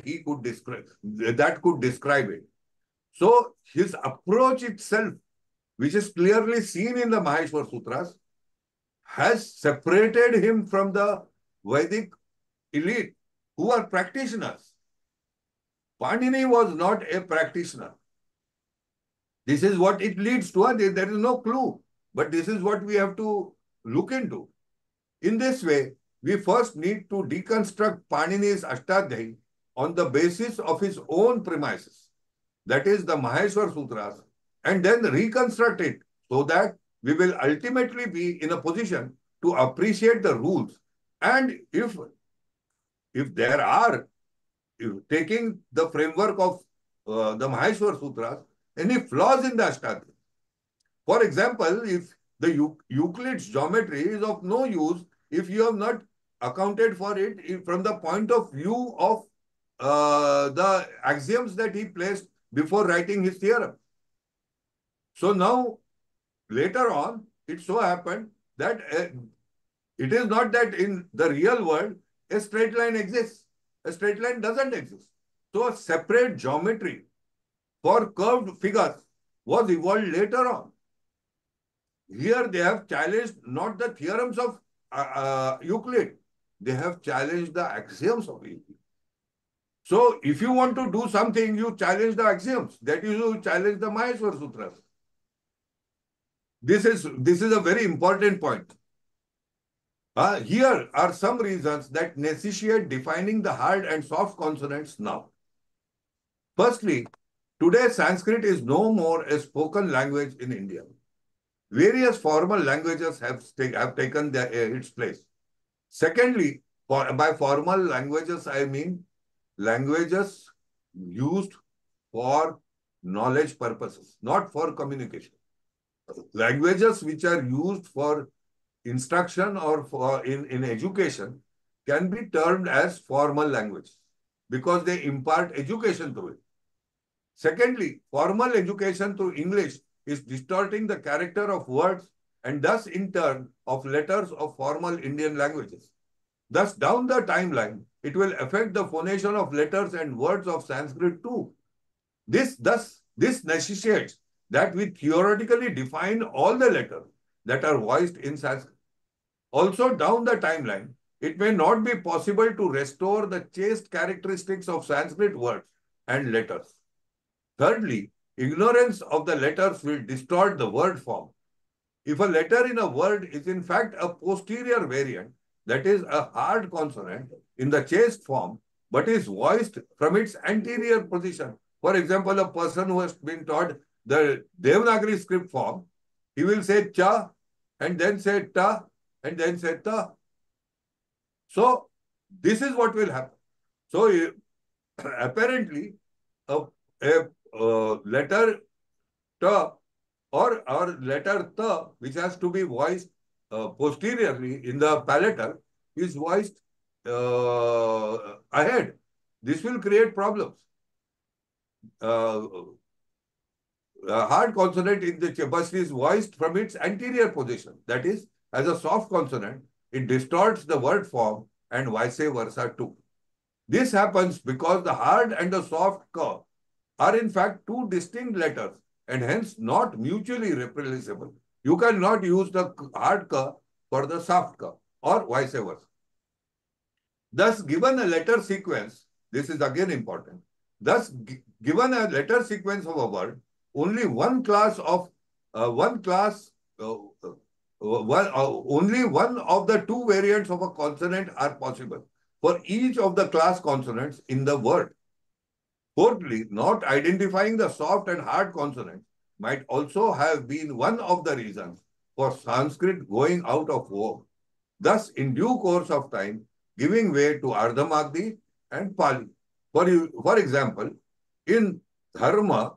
C: he could describe it. So his approach itself, which is clearly seen in the Maheshwar Sutras, has separated him from the Vedic elite who are practitioners. Panini was not a practitioner. This is what it leads to. There is no clue, but this is what we have to look into. In this way, we first need to deconstruct Panini's Ashtadhyayi on the basis of his own premises, that is the Maheshwar Sutras, and then reconstruct it so that we will ultimately be in a position to appreciate the rules. And if there are, taking the framework of the Maheshwar Sutras, any flaws in the Ashtadhyayi. For example, if the Euclid's geometry is of no use if you have not accounted for it from the point of view of the axioms that he placed before writing his theorem. So now, later on, it so happened that it is not that in the real world a straight line exists. A straight line doesn't exist. So a separate geometry for curved figures was evolved later on. Here they have challenged not the theorems of Euclid. They have challenged the axioms of Euclid. So if you want to do something, you challenge the axioms. That is, you challenge the Maheshwar Sutras. This is a very important point. Here are some reasons that necessitate defining the hard and soft consonants now. Firstly, today Sanskrit is no more a spoken language in India. Various formal languages have taken its place. Secondly, by formal languages, I mean languages used for knowledge purposes, not for communication. Languages which are used for instruction or for in education can be termed as formal language because they impart education through it. Secondly, formal education through English is distorting the character of words and thus in turn of letters of formal Indian languages. Thus, down the timeline, it will affect the phonation of letters and words of Sanskrit too. This necessitates that we theoretically define all the letters that are voiced in Sanskrit. Also, down the timeline, it may not be possible to restore the chaste characteristics of Sanskrit words and letters. Thirdly, ignorance of the letters will distort the word form. If a letter in a word is in fact a posterior variant, that is a hard consonant in the chaste form, but is voiced from its anterior position. For example, a person who has been taught the Devanagari script form, he will say cha, and then say ta, and then say ta. So, this is what will happen. So, apparently, a letter ta or letter ta, which has to be voiced posteriorly in the palatal, is voiced ahead. This will create problems. Hard consonant in the chebas is voiced from its anterior position. That is, as a soft consonant, it distorts the word form and vice versa too. This happens because the hard and the soft ka are in fact two distinct letters and hence not mutually replaceable. You cannot use the hard ka for the soft ka or vice versa. Thus, given a letter sequence, this is again important. Thus, given a letter sequence of a word, only one class of one class only one of the two variants of a consonant are possible for each of the class consonants in the word. Fourthly, not identifying the soft and hard consonants might also have been one of the reasons for Sanskrit going out of vogue. Thus, in due course of time, giving way to Ardhamagdi and Pali. For example, in Dharma,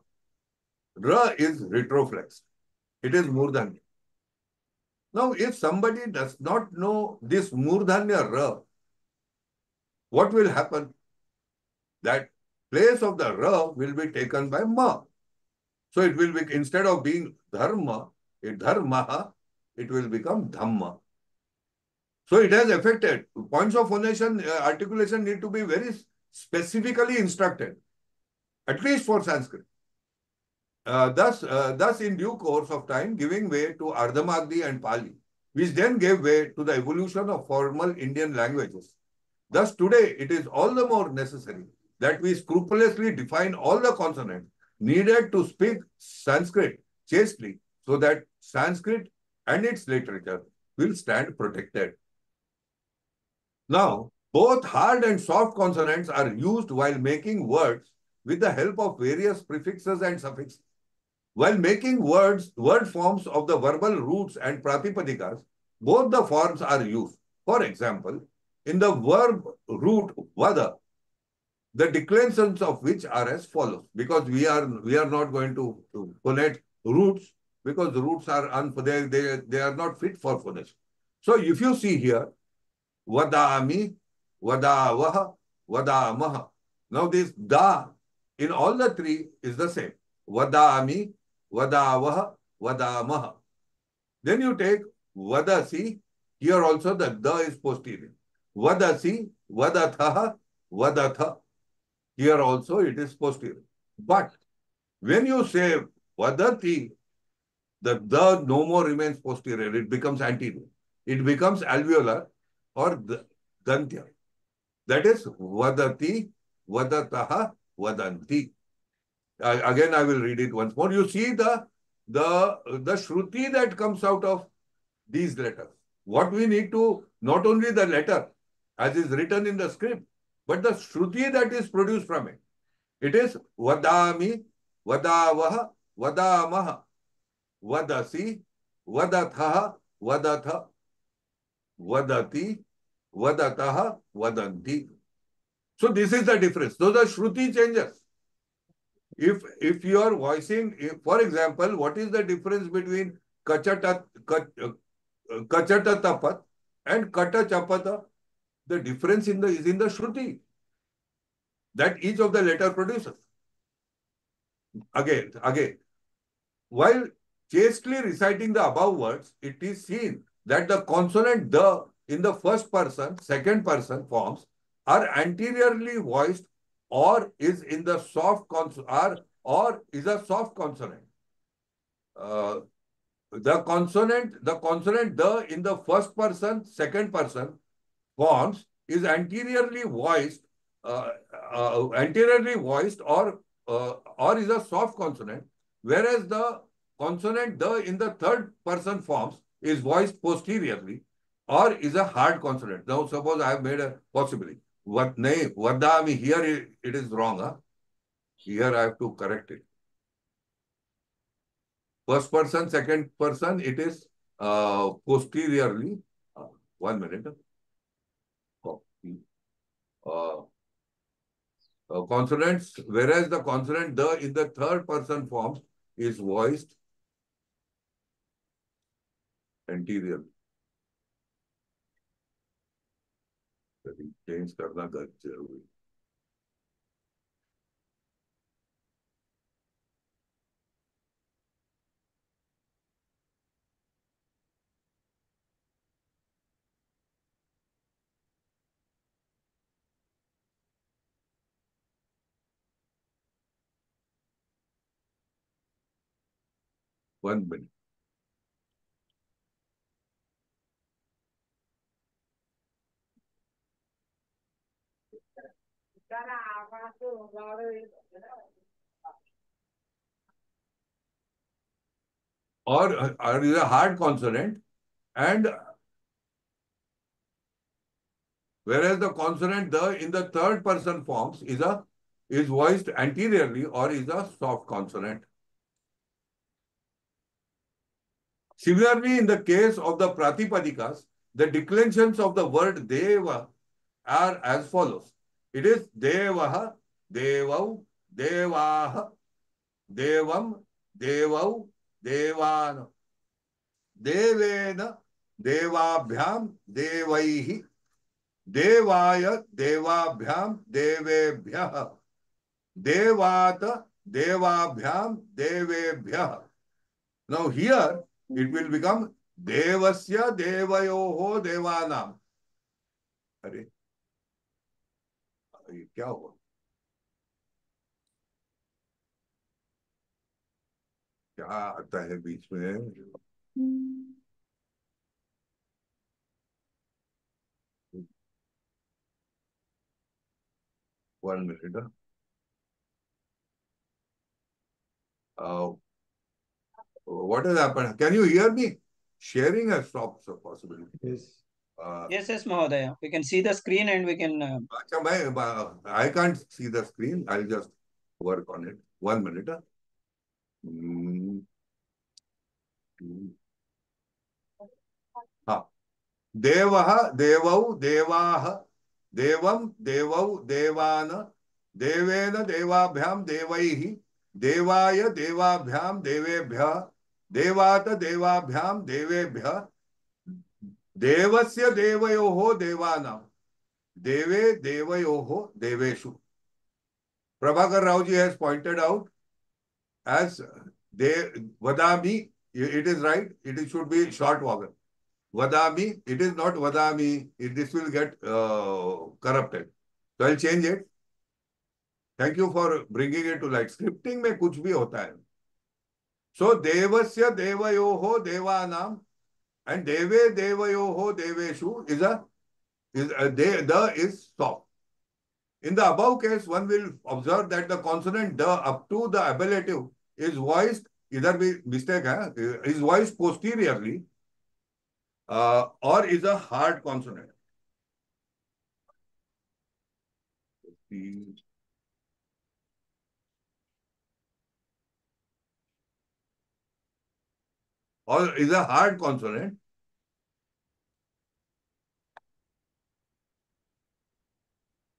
C: Ra is retroflexed. It is Murdhanya. Now, if somebody does not know this Murdhanya Ra, what will happen? That place of the Ra will be taken by Ma. So it will be, instead of being Dharma, Dharma, it will become Dhamma. So it has affected. Points of phonation, articulation need to be very specifically instructed, at least for Sanskrit. Thus, in due course of time, giving way to Ardhamagdi and Pali, which then gave way to the evolution of formal Indian languages. Thus, today, it is all the more necessary that we scrupulously define all the consonants needed to speak Sanskrit chastely, so that Sanskrit and its literature will stand protected. Now, both hard and soft consonants are used while making words with the help of various prefixes and suffixes. While making word forms of the verbal roots and pratipadikas, both the forms are used. For example, in the verb root vada, the declensions of which are as follows. Because we are not going to phonate roots, because roots are they are not fit for phonation. So if you see here, vadami, vadavaha, vadamaha. Now this da in all the three is the same. Vadami, vadavaha, vadamaha. Then you take vadasi. Here also the da is posterior. Vadasi, vadathaha, vadatha. Here also it is posterior. But when you say vadati, the da no more remains posterior. It becomes anterior. It becomes alveolar or dantya. That is vadati, vadataha, vadanti. Again, I will read it once more. You see the shruti that comes out of these letters. What we need to, not only the letter as is written in the script, but the shruti that is produced from it. It is vadami, vadavaha, vadamaha, vadasi, vadathaha, vadatha, vadati, vadataha, vadanti. So this is the difference. So the shruti changes. If you are voicing, for example, what is the difference between kachata tapat and kata chapata? The difference is in the shruti that each of the letter produces. Again, while chastely reciting the above words, it is seen that the consonant the in the first person, second person forms are anteriorly voiced or is in the soft or is a soft consonant. The consonant the in the first person, second person forms is anteriorly voiced or is a soft consonant, whereas the consonant the in the third person forms is voiced posteriorly or is a hard consonant. Now, suppose I have made a possibility. Vadami, here it is wrong. Huh? Here I have to correct it. First person, second person, it is posteriorly. 1 minute. Consonants, whereas the consonant the in the third person forms is voiced anterior. Change करना जरूरी. One minute. or is a hard consonant, and whereas the consonant the in the third person forms is voiced anteriorly or is a soft consonant. Similarly, in the case of the Pratipadikas, the declensions of the word Deva are as follows. It is Devaha, Devau, Devaha, Devam, Devau, Devan, Devena, Devabhyam, Devaihi, Devaya, Devabhyam, Devebhyah, Devata, Devabhyam, Devebhyah. Now here it will become Devasya, Devayoho, Devanam. अरे ये क्या हुआ? क्या आता है बीच में? 1 minute. What has happened? Can you hear me? Sharing has stopped, so possibly.
A: Yes.
D: Yes, Mahodaya. We can see the screen and we can.
C: I can't see the screen. I'll just work on it. 1 minute. हाँ. देवः देवौ देवाः देवं देवौ देवान देवेन देवाभ्यां देवैः देवाय देवाभ्यां देवेभ्यः देवात देवाभ्यां देवेभ्यः देवस्य देवयोः देवानां देवे देवयोः देवेषु. Prabhakar Rao ji has pointed out as Vadami, it is right, it should be short vowel. Vadami, it is not Vadami, this will get corrupted. So I'll change it. Thank you for bringing it to light. Scripting में कुछ भी होता है. So Devasya Devayoho Devanam and Deve Devayoho Deveshu is soft. In the above case, one will observe that the consonant the up to the ablative is voiced, either be mistake hai, is voiced posteriorly or is a hard consonant. Or is a hard consonant.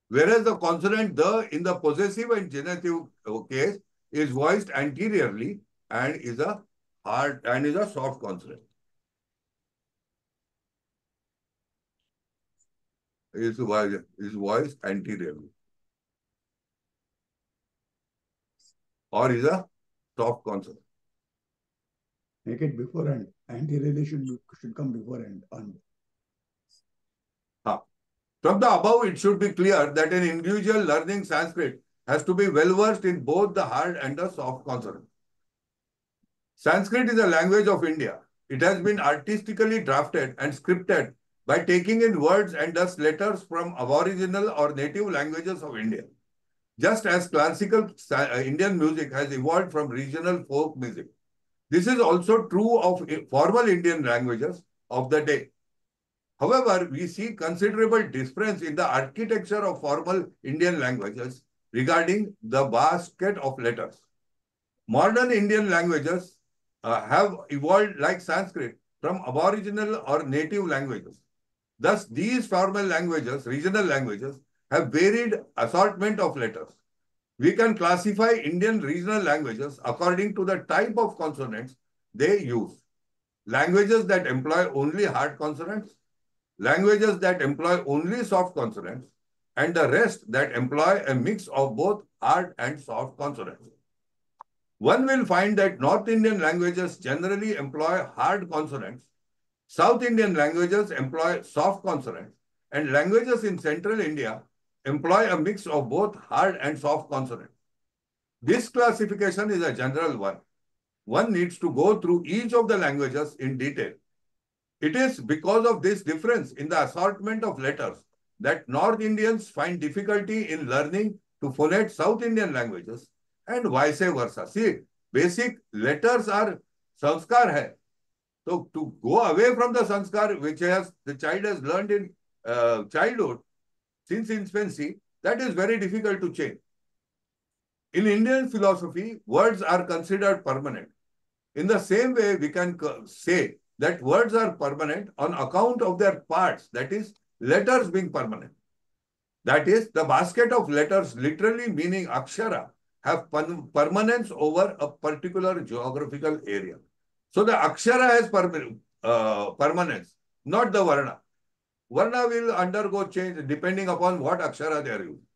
C: Whereas the consonant the in the possessive and genitive case is voiced anteriorly and is a hard and is a soft consonant. Is voiced anteriorly or is a soft consonant.
A: Make it before and. Anteriorly should come before and.
C: From the above, it should be clear that an individual learning Sanskrit has to be well versed in both the hard and the soft consonants. Sanskrit is a language of India. It has been artistically drafted and scripted by taking in words and thus letters from aboriginal or native languages of India. Just as classical Indian music has evolved from regional folk music. This is also true of formal Indian languages of the day. However, we see considerable difference in the architecture of formal Indian languages regarding the basket of letters. Modern Indian languages have evolved like Sanskrit from aboriginal or native languages. Thus, these formal languages, regional languages, have varied assortment of letters. We can classify Indian regional languages according to the type of consonants they use. Languages that employ only hard consonants, languages that employ only soft consonants, and the rest that employ a mix of both hard and soft consonants. One will find that North Indian languages generally employ hard consonants, South Indian languages employ soft consonants, and languages in Central India employ a mix of both hard and soft consonants. This classification is a general one. One needs to go through each of the languages in detail. It is because of this difference in the assortment of letters that North Indians find difficulty in learning to phonate South Indian languages and vice versa. See, basic letters are sanskar hai. So to go away from the sanskar which the child has learned in childhood, since infancy, that is very difficult to change. In Indian philosophy, words are considered permanent. In the same way, we can say that words are permanent on account of their parts, that is, letters being permanent. That is, the basket of letters, literally meaning akshara, have permanence over a particular geographical area. So the akshara has permanence, not the varna. Varna will undergo change depending upon what akshara they are using.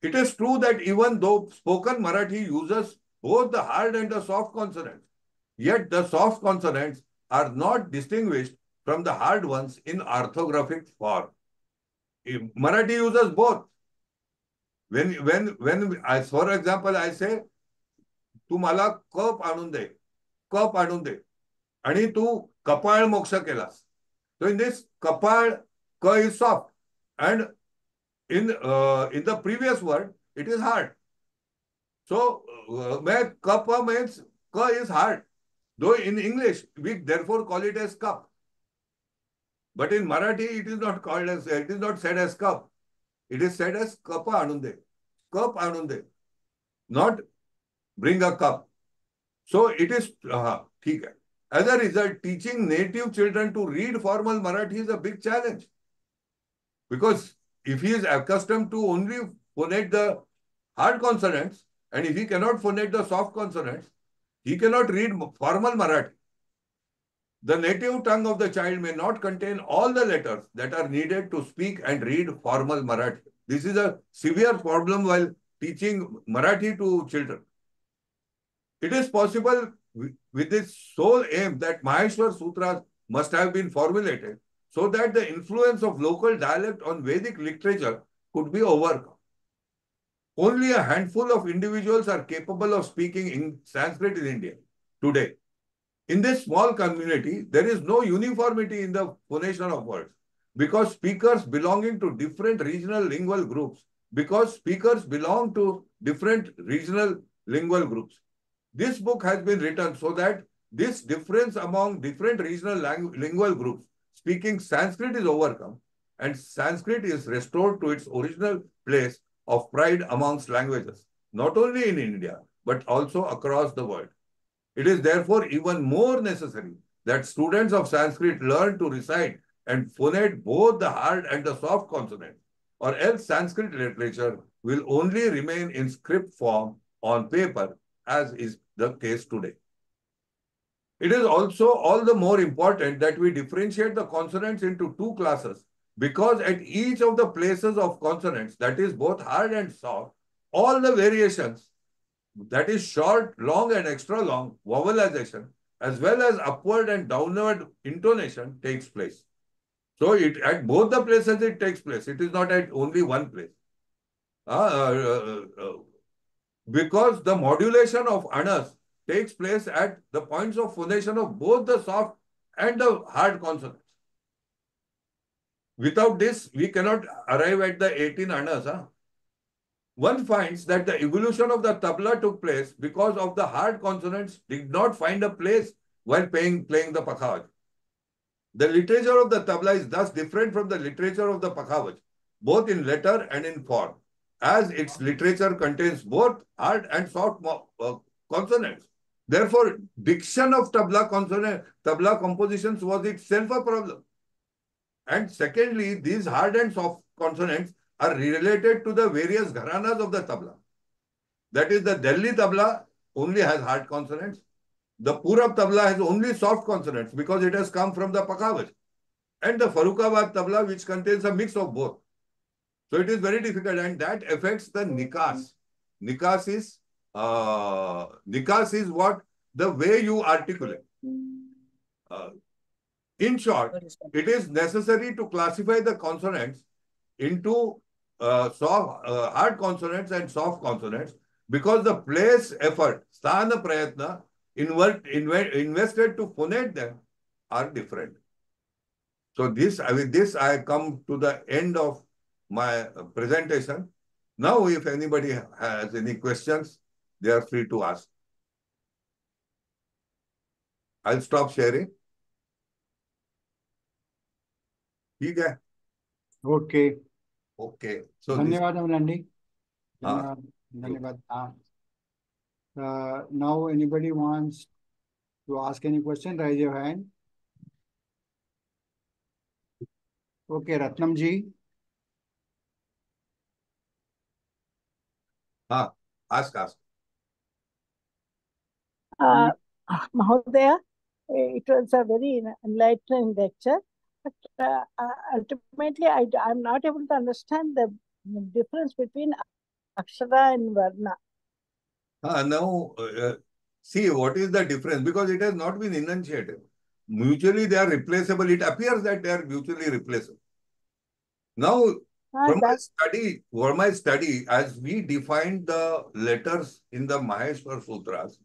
C: It is true that even though spoken Marathi uses both the hard and the soft consonants, yet the soft consonants are not distinguished from the hard ones in orthographic form. Marathi uses both. For example, I say, तू मला cup आणून दे आणि तू कपाळ मोक्ष केलास. So in this kapal, ka is soft, and in the previous word it is hard. So kapa means ka is hard. Though in English we therefore call it as cup, but in Marathi it is not called as, it is not said as cup. It is said as kapa anunde, cup anunde, not bring a cup. So it is theek hai. As a result, teaching native children to read formal Marathi is a big challenge, because if he is accustomed to only phonate the hard consonants, and if he cannot phonate the soft consonants, he cannot read formal Marathi. The native tongue of the child may not contain all the letters that are needed to speak and read formal Marathi. This is a severe problem while teaching Marathi to children. It is possible with this sole aim that Maheshwar Sutras must have been formulated so that the influence of local dialect on Vedic literature could be overcome. Only a handful of individuals are capable of speaking in Sanskrit in India today. In this small community, there is no uniformity in the phonation of words, because speakers belong to different regional lingual groups. This book has been written so that this difference among different regional lingual groups speaking Sanskrit is overcome, and Sanskrit is restored to its original place of pride amongst languages, not only in India, but also across the world. It is therefore even more necessary that students of Sanskrit learn to recite and phonate both the hard and the soft consonants, or else Sanskrit literature will only remain in script form on paper, as is the case today. It is also all the more important that we differentiate the consonants into two classes, because at each of the places of consonants, that is both hard and soft, all the variations, that is short, long and extra long, vowelization, as well as upward and downward intonation takes place. So at both the places it takes place. It is not at only one place. Because the modulation of anas takes place at the points of phonation of both the soft and the hard consonants. Without this, we cannot arrive at the 18 anas. One finds that the evolution of the tabla took place because of the hard consonants did not find a place while playing the pakhavaj. The literature of the tabla is thus different from the literature of the pakhavaj, both in letter and in form, as its literature contains both hard and soft consonants. Therefore, diction of tabla compositions was itself a problem. And secondly, these hard and soft consonants are related to the various gharanas of the tabla. That is, the Delhi tabla only has hard consonants. The Purab tabla has only soft consonants because it has come from the Pakhavaj. And the Farrukhabad tabla, which contains a mix of both. So it is very difficult, and that affects the nikas. Nikas is what? The way you articulate. In short, it is necessary to classify the consonants into hard consonants and soft consonants, because the place effort, sthana prayatna, invested to phonate them are different. So with this, I come to the end of my presentation. Now, if anybody has any questions, they are free to ask. I'll stop sharing. ठीक है?
A: Okay.
C: Okay. So
A: ధన్యవాదములండి.
C: Ah.
A: ధన్యవాద. Now anybody wants to ask any question, raise your hand. Okay, Ratnam ji.
C: Ask.
E: Mahodaya, it was a very enlightening lecture, but ultimately I'm not able to understand the difference between Akshara and Varna.
C: Now, see what is the difference, because it has not been enunciated. Mutually, they are replaceable. It appears that they are mutually replaceable. Now, from my study, as we defined the letters in the Maheshwar Sutras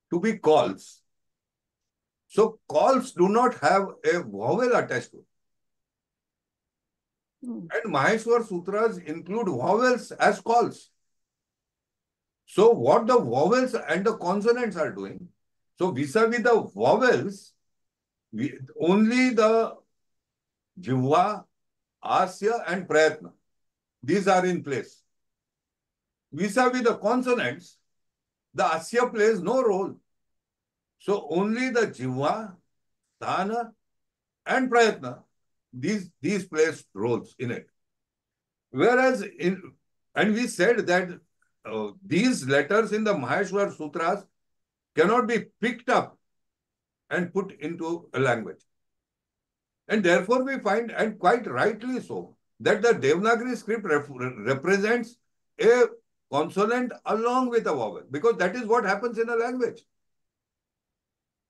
C: to be calls. So, calls do not have a vowel attached to it. And Maheshwar Sutras include vowels as calls. So, what the vowels and the consonants are doing, so vis-a-vis the vowels, only the Jivva, Asya and Prayatna, these are in place. Vis-a-vis the consonants, the Asya plays no role. So only the Jivva, Sthana and Prayatna, these plays roles in it. Whereas and we said that these letters in the Maheshwar Sutras cannot be picked up and put into a language. And therefore we find, and quite rightly so, that the Devanagari script represents a consonant along with a vowel, because that is what happens in a language.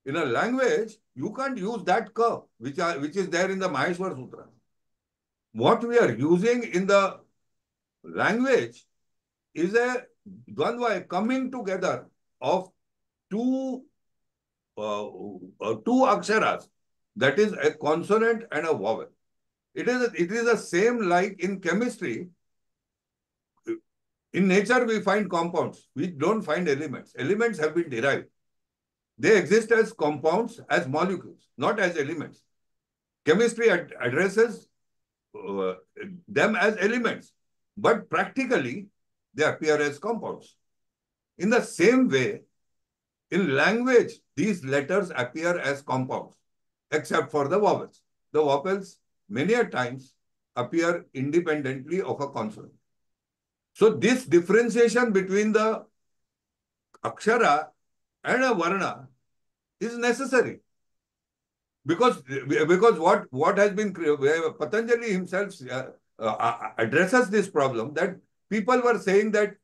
C: In a language, you can't use that ka, which is there in the Maheshwar Sutra. What we are using in the language is a dvandva, coming together of two aksharas, that is a consonant and a vowel. It is the same like in chemistry. In nature, we find compounds. We don't find elements. Elements have been derived. They exist as compounds, as molecules, not as elements. Chemistry addresses them as elements, but practically, they appear as compounds. In the same way, in language, these letters appear as compounds, except for the vowels. The vowels, many a times, appear independently of a consonant. So this differentiation between the akshara and a varna is necessary. Because what has been, Patanjali himself addresses this problem, that people were saying that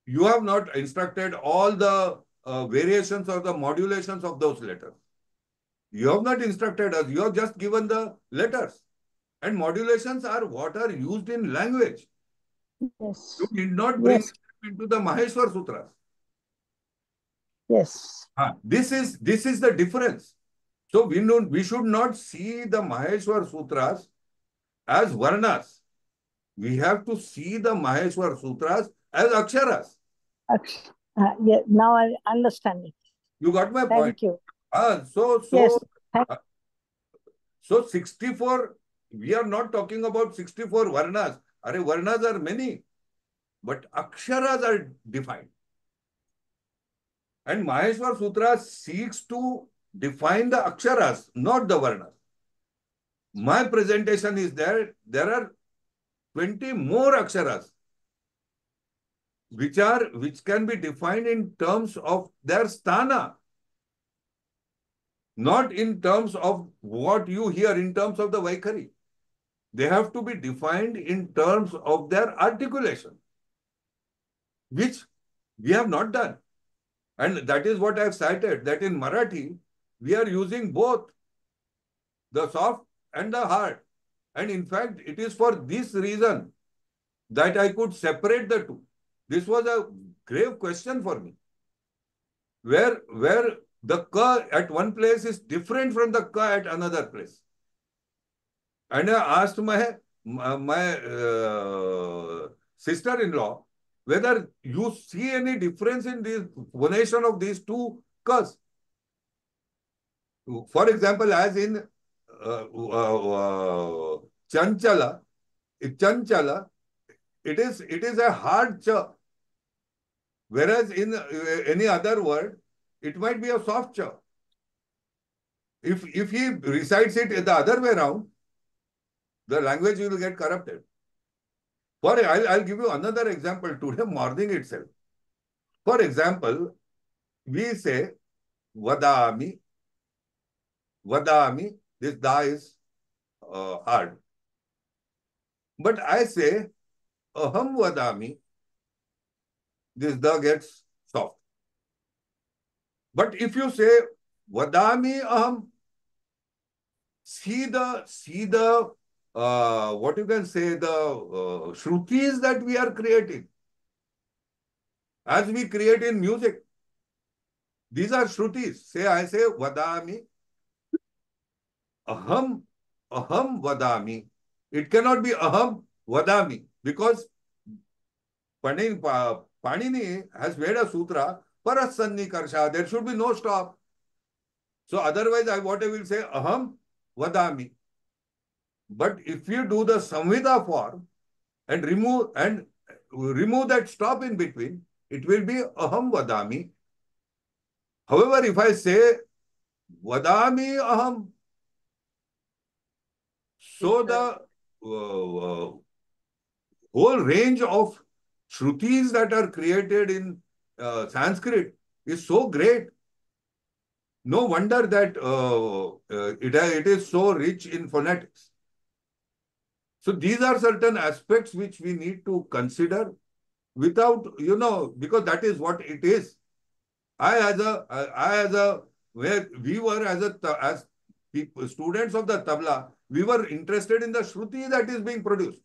C: you have not instructed all the variations or the modulations of those letters. You have not instructed us. You have just given the letters. And modulations are what are used in language.
E: Yes.
C: You did not bring it into the Maheshwar Sutras.
E: Yes.
C: This is the difference. So we should not see the Maheshwar Sutras as varnas. We have to see the Maheshwar Sutras as aksharas.
E: Yeah, now I understand it.
C: You got my point.
E: Thank you.
C: So 64, we are not talking about 64 varnas. Varnas are many, but aksharas are defined. And Maheshwar Sutra seeks to define the aksharas, not the varnas. My presentation is there are 20 more aksharas which can be defined in terms of their sthana, not in terms of what you hear in terms of the Vaikhari. They have to be defined in terms of their articulation, which we have not done. And that is what I have cited, that in Marathi, we are using both the soft and the hard. And in fact, it is for this reason that I could separate the two. This was a grave question for me. Where the ka at one place is different from the ka at another place. And I asked my sister-in-law whether you see any difference in the phonation of these two cus. For example, as in chanchala, chanchala, it is a hard ch, whereas in any other word, it might be a soft ch. If he recites it the other way around, the language will get corrupted. I'll give you another example today morning itself. For example, we say vadami, vadami, this da is hard. But I say aham vadami, this da gets soft. But if you say vadami aham, see the what you can say, the shrutis that we are creating. As we create in music, these are shrutis. I say vadami, aham vadami. It cannot be aham vadami because Panini has made a sutra, parasanni karsha. There should be no stop. So otherwise, what I will say, aham vadami. But if you do the samhita form and remove that stop in between, it will be aham vadami. However, if I say vadami aham, so the whole range of shrutis that are created in Sanskrit is so great. No wonder that it is so rich in phonetics. So these are certain aspects which we need to consider without, because that is what it is. Where we were as people, students of the tabla, we were interested in the shruti that is being produced.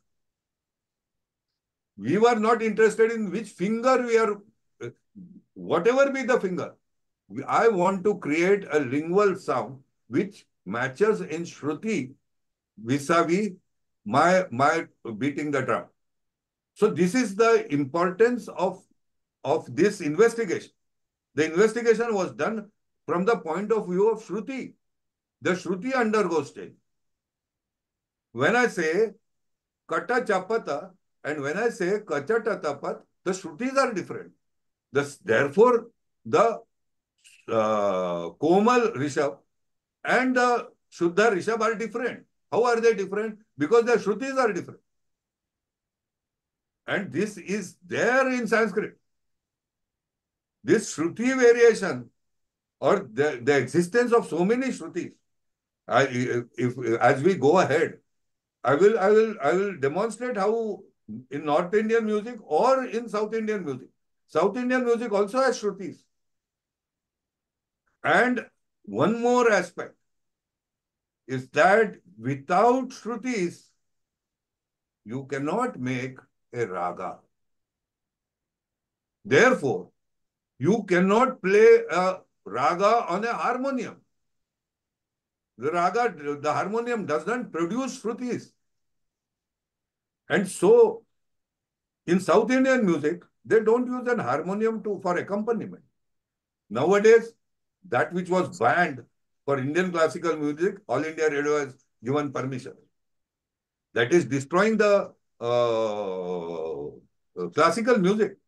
C: We were not interested in which finger we are, whatever be the finger. I want to create a lingual sound which matches in shruti vis-a-vis my beating the drum. So this is the importance of this investigation. The investigation was done from the point of view of shruti. The shruti undergoes change. When I say kata chapata and when I say kachata tapat, the shrutis are different. Therefore, the komal rishabh and the shuddha rishabh are different. How are they different? Because the shrutis are different. And this is there in Sanskrit. This shruti variation or the existence of so many shrutis. As we go ahead, I will demonstrate how in North Indian music or in South Indian music. South Indian music also has shrutis. And one more aspect is that without shrutis, you cannot make a raga. Therefore, you cannot play a raga on a harmonium. The harmonium does not produce shrutis. And so, in South Indian music, they don't use an harmonium for accompaniment. Nowadays, that which was banned for Indian classical music, All India Radio has given permission. That is destroying the classical music.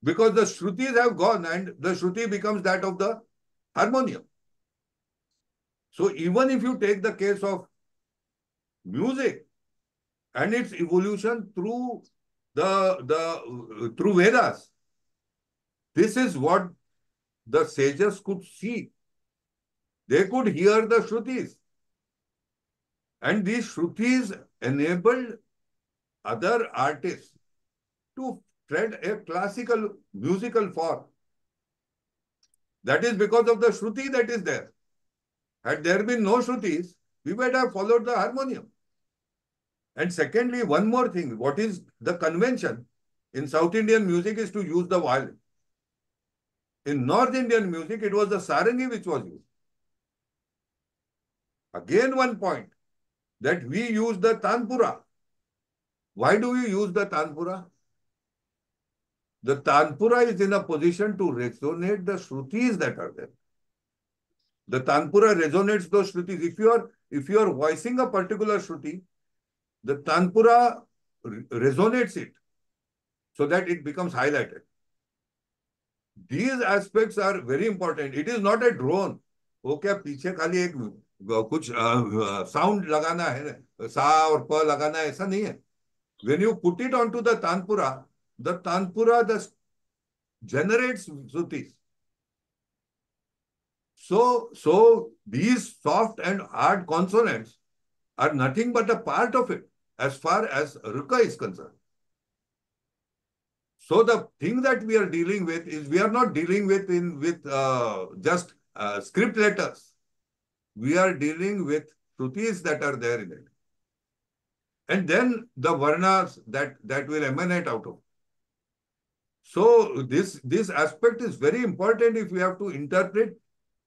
C: Because the shrutis have gone and the shruti becomes that of the harmonium. So even if you take the case of music and its evolution through through Vedas, this is what the sages could see. They could hear the shrutis. And these shrutis enabled other artists to tread a classical musical form. That is because of the shruti that is there. Had there been no shrutis, we might have followed the harmonium. And secondly, one more thing, what is the convention in South Indian music is to use the violin. In North Indian music, it was the sarangi which was used. Again, one point. that we use the Tanpura. Why do we use the Tanpura? The Tanpura is in a position to resonate the Shrutis that are there. The Tanpura resonates those Shrutis. If you are voicing a particular Shruti, the Tanpura resonates it so that it becomes highlighted. These aspects are very important. It is not a drone. वो क्या पीछे खाली एक कुछ sound लगाना है, सा और प लगाना है, ऐसा नहीं है. When you put it onto the Tanpura generates Shrutis. So these soft and hard consonants are nothing but a part of it as far as Ruka is concerned. So the thing that we are dealing with is we are not dealing with just script letters. We are dealing with Shrutis that are there in it. And then the Varnas that will emanate out of. So this aspect is very important if we have to interpret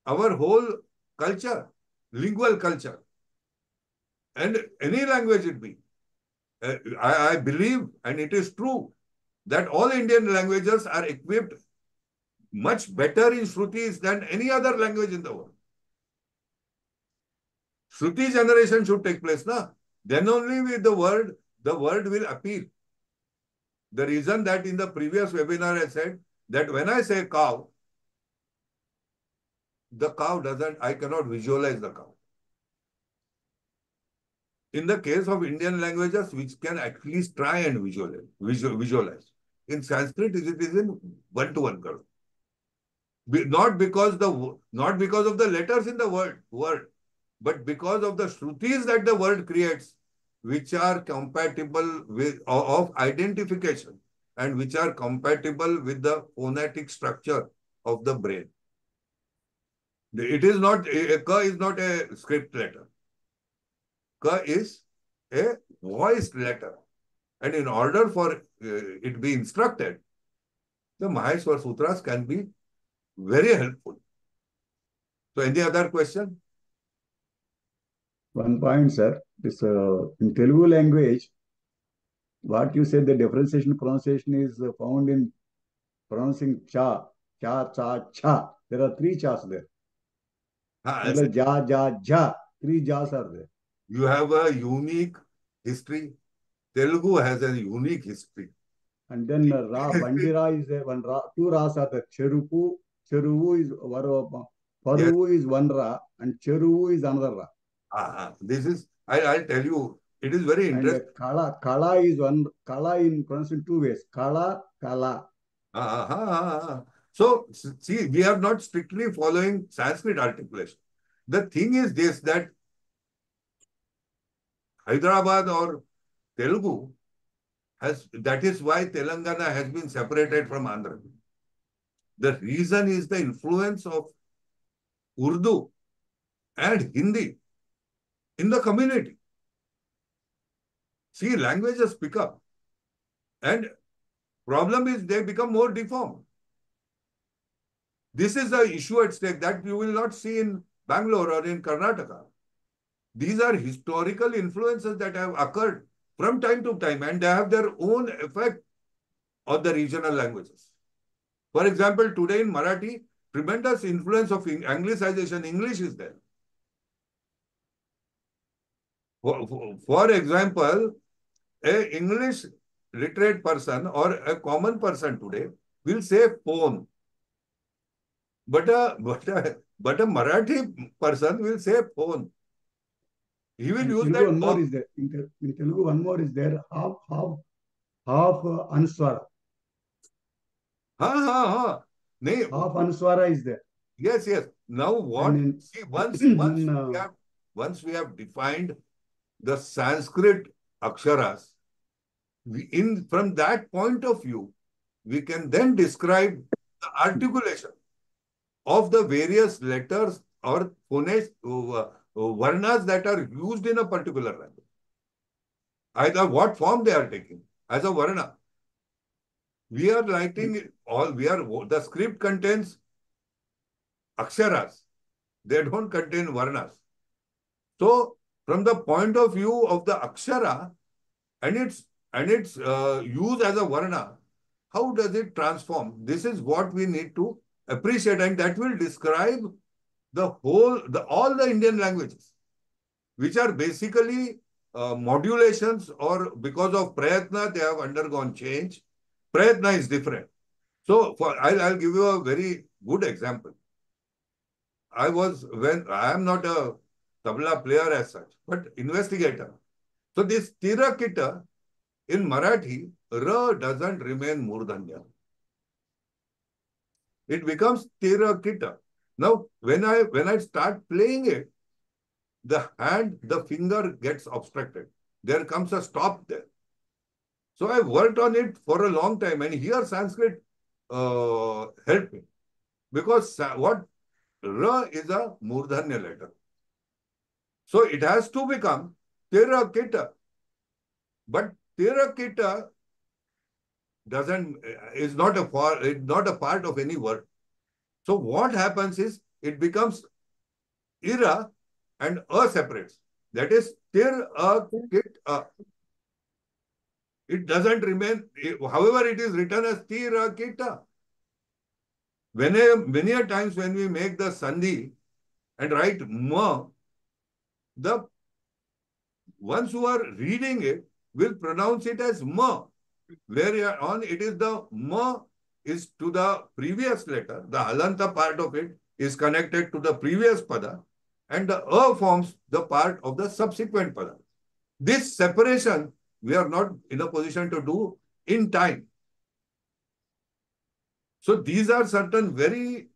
C: our whole culture, lingual culture. And any language it be. I believe, and it is true, that all Indian languages are equipped much better in Shrutis than any other language in the world. Shruti generation should take place, na? Then only with the word will appeal. The reason that in the previous webinar I said that when I say cow, the cow I cannot visualize the cow. In the case of Indian languages, which can at least try and visualize. In Sanskrit, it is in one-to-one curve. Not because of the letters in the word, but because of the Shrutis that the word creates, which are compatible with of identification and which are compatible with the phonetic structure of the brain. It is not Ka is not a script letter. Ka is a voiced letter. And in order for it to be instructed, the Maheshwar Sutras can be very helpful. So any other question?
F: One point, sir. This in Telugu language, what you said, the differentiation pronunciation is found in pronouncing cha, cha, cha. There are three chas there. And ja, ja, ja. Three jas are there.
C: You have a unique history. Telugu has a unique history.
F: And then Ra, Bandira is there. One Ra, two Ras are there. Cherupu, Cheruvu is Paruvu is one Ra, and Cheruvu is another Ra.
C: This is, I'll tell you, it is very interesting.
F: And Kala is one, Kala in pronounced in two ways. Kala, Kala.
C: So, see, we are not strictly following Sanskrit articulation. The thing is this, that Hyderabad or Telugu that is why Telangana has been separated from Andhra. The reason is the influence of Urdu and Hindi in the community. See, languages pick up. And problem is they become more deformed. This is the issue at stake that you will not see in Bangalore or in Karnataka. These are historical influences that have occurred from time to time, and they have their own effect on the regional languages. For example, today in Marathi, tremendous influence of Anglicization, English is there. For example, an English literate person or a common person today will say phone. But a Marathi person will say phone. He will use that.
F: One more is there. In Telugu, one more is there. Half Anuswara.
C: Half
F: Anuswara is there.
C: Yes. Now what? See, once we have defined the Sanskrit aksharas, from that point of view, we can then describe the articulation of the various letters or phonemes, varnas that are used in a particular language. Either what form they are taking as a varna. We are writing the script contains aksharas. They don't contain varnas. So from the point of view of the akshara and its use as a varna, how does it transform? This is what we need to appreciate, and that will describe all the Indian languages, which are basically modulations, or because of prayatna, they have undergone change. Prayatna is different. So I'll give you a very good example. I am not a tabla player as such, but investigator. So this tirakita in Marathi, ra doesn't remain murdanya. It becomes tirakita. Now, when I start playing it, the finger gets obstructed. There comes a stop there. So I worked on it for a long time, and here Sanskrit helped me, because what ra is a murdanya letter. So it has to become tirakita. But tirakita is not a part of any word. So what happens is it becomes ira and a separates. That is tir a kit a. It doesn't remain, however, it is written as tir a kita. Many a times when we make the sandhi and write ma, the ones who are reading it will pronounce it as ma. Whereon it is the ma is to the previous letter, the halanta part of it is connected to the previous pada, and the a forms the part of the subsequent pada. This separation we are not in a position to do in time. So these are certain very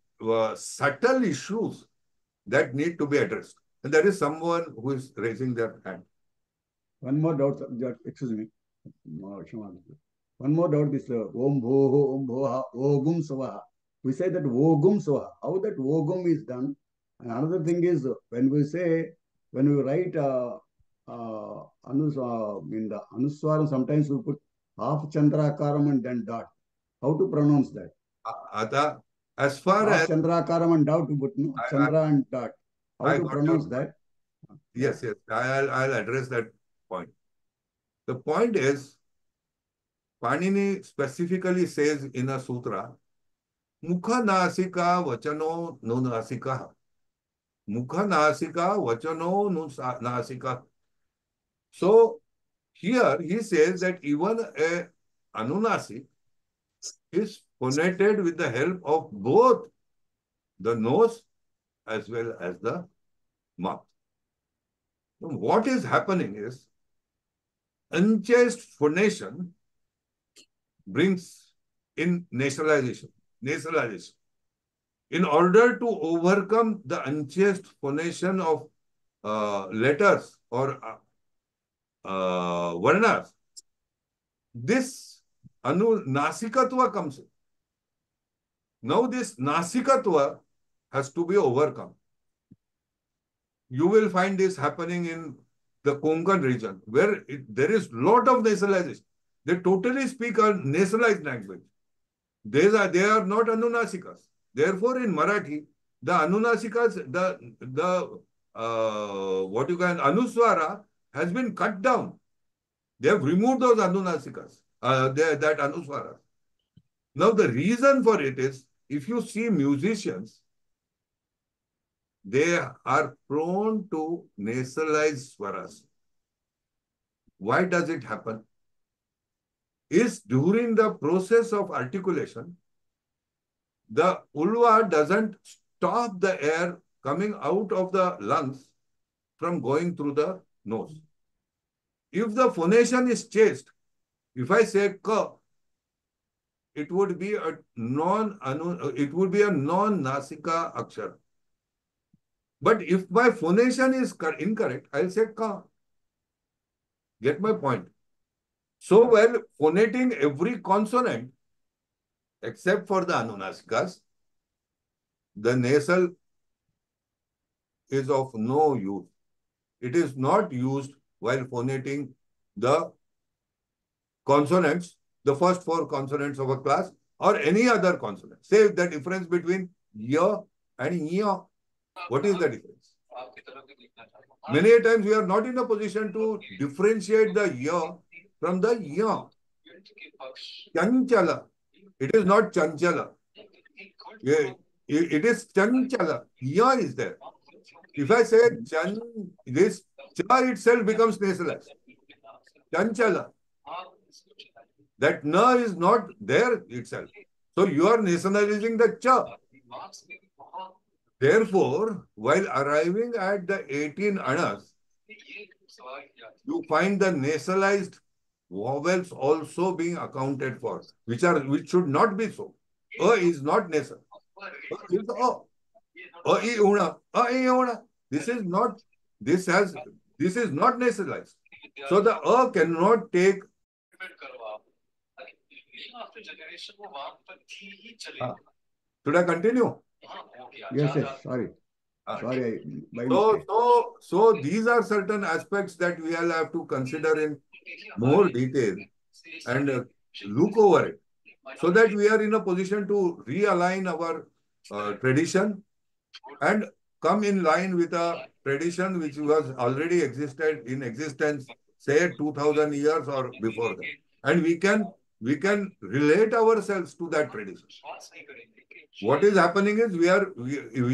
C: subtle issues that need to be addressed. And there is someone who is raising their hand.
F: One more doubt, excuse me. One more doubt, this Om Bhoho, Om Bhoha, Ogum Savaha. We say that Ogum Savaha. How that Ogum is done? And another thing is, when we write in the Anuswaram, sometimes we put half Chandrakaram and then dot. How to pronounce that?
C: As far
F: half
C: as
F: Chandrakaram and dot, but no, Chandra and dot. How to pronounce that?
C: Yes. I'll address that point. The point is, Panini specifically says in a sutra, Mukha nasika vachano nunasika. Mukha nasika vachano nunasika. So here he says that even a anunasik is phonated with the help of both the nose as well as the mouth. So what is happening is, unchaste phonation brings in nasalization. In order to overcome the unchaste phonation of letters or varnas, this nasikatva comes in. Now this nasikatva has to be overcome. You will find this happening in the Konkan region, where there is lot of nasalization. They totally speak a nasalized language. They are not Anunasikas. Therefore, in Marathi, the Anunasikas, Anuswara has been cut down. They have removed those Anunasikas, that Anuswara. Now, the reason for it is, if you see musicians, they are prone to nasalize swaras. Why does it happen? Is during the process of articulation, the ulva doesn't stop the air coming out of the lungs from going through the nose. If the phonation is chaste, if I say ka, it would be a non-nasika akshara. But if my phonation is incorrect, I'll say ka. Get my point? So while phonating every consonant, except for the Anunasikas, the nasal is of no use. It is not used while phonating the consonants, the first four consonants of a class, or any other consonant. Say the difference between ya and ya. What is the difference? Many a times we are not in a position to differentiate the ya from the ya. Chanchala. It is not chanchala. It is chanchala. Ya is there. If I say chan, this cha itself becomes nasalized. Chanchala. That na is not there itself. So you are nationalizing the cha. Therefore, while arriving at the 18 anas, you find the nasalized vowels also being accounted for, which should not be so. A is not nasal. A is a. A I una. A I una. This is not nasalized. So the a cannot take. Should I continue?
F: Yes, sorry. Sorry, by
C: So,
F: mistake.
C: so these are certain aspects that we will have to consider in more detail and look over it, so that we are in a position to realign our tradition and come in line with a tradition which was already existed in existence, say 2000 years or before that. And we can relate ourselves to that tradition. What is happening is we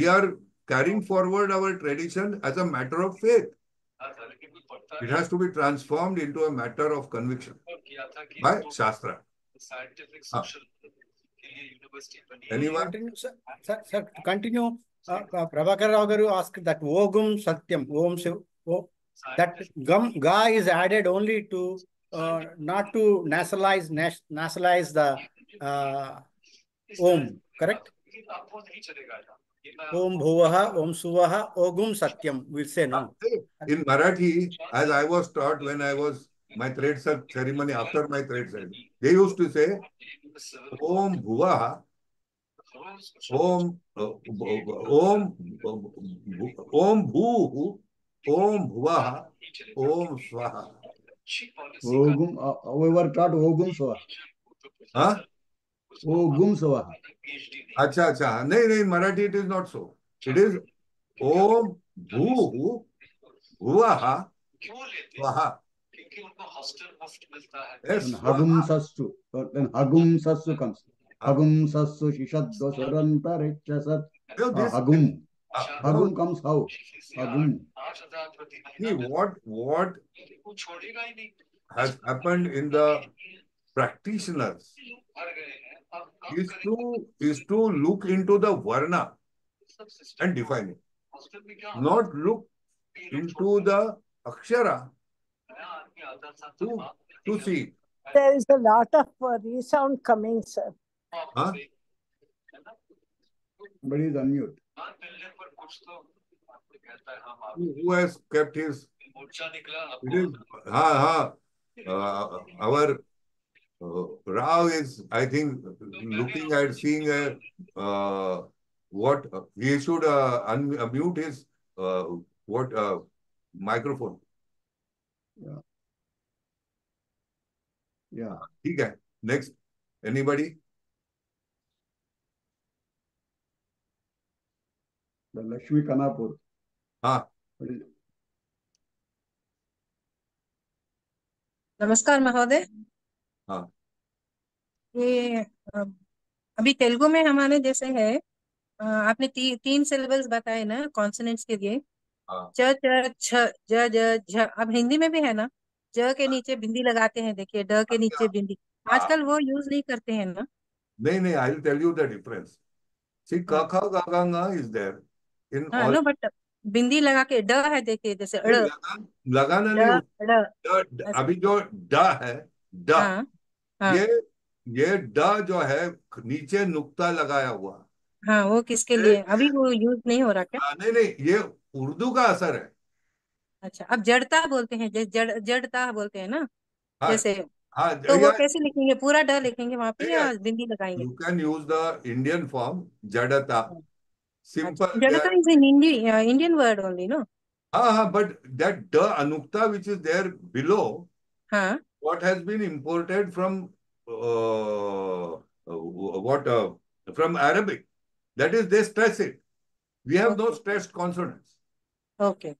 C: are carrying forward our tradition as a matter of faith. It has to be transformed into a matter of conviction by Shastra. Anyone?
A: Continue, sir. Sir, to continue, Prabhakar Rao garu asked that Ogum Satyam, Om Shiv, that ga is added only to not to nasalize the Om, correct? Om Bhuvaha, Om Suvaha, Ogum Satyam. We'll say no.
C: In Marathi, as I was taught when I was my thread ceremony, after my thread ceremony, they used to say Om Bhuvaha, Om Bhu, Om Bhuvaha, Om Swaha.
F: Ogum, we were taught Ogum Swaha.
C: Huh?
F: Ogum Swaha.
C: Acha. No, in Marathi it is not so. It is Om Bhu, Bhuvaha, Swaha.
F: Then Hagum Sassu. Then Hagum Sassu comes. Hagum Sassu Shishadva Surantarichasat. Hagum. Hagum comes how? Hagum.
C: See, what has happened in the practitioners is to look into the varna and define it, not look into the akshara to see.
E: There is a lot of resound coming, sir.
C: Huh?
F: Somebody is unmute.
C: Who has kept his? It is our Rao is, I think, looking at seeing what he should unmute his microphone.
F: Yeah.
C: Okay. Next, anybody?
F: The Lakshmi Kanapur.
B: नमस्कार महोदय।
C: हाँ।
B: ये अभी तेलुगु में हमारे जैसे है, आपने तीन सिलेबल्स बताए ना कॉन्सोनेंट्स के लिए, च च छ ज ज झ। अब हिंदी में भी है ना, ज के नीचे बिंदी लगाते हैं, देखिए ड के नीचे बिंदी, आजकल वो यूज नहीं करते हैं ना।
C: नहीं, I will tell you the difference. See, ka kha ga ga nga is there in all.
B: No but bindi लगा के ड है, देखिए जैसे
C: लगाना नहीं, अभी जो ड है ड, ये ड जो है नीचे नुक्ता लगाया हुआ।
B: हाँ, वो किसके लिए अभी वो यूज नहीं हो रहा क्या?
C: नहीं, ये उर्दू का असर है।
B: अच्छा, अब जड़ता बोलते हैं, जैसे जड़ता बोलते हैं ना, जैसे
C: हाँ,
B: तो वो कैसे लिखेंगे? पूरा ड लिखेंगे वहां पे या बिंदी लगाएंगे?
C: You can use the Indian form jadata. Simple.
B: Jadata is an Indian word only, no?
C: But that the anukta which is there below, what has been imported from from Arabic, that is they stress it. We have no stressed consonants.
B: Okay.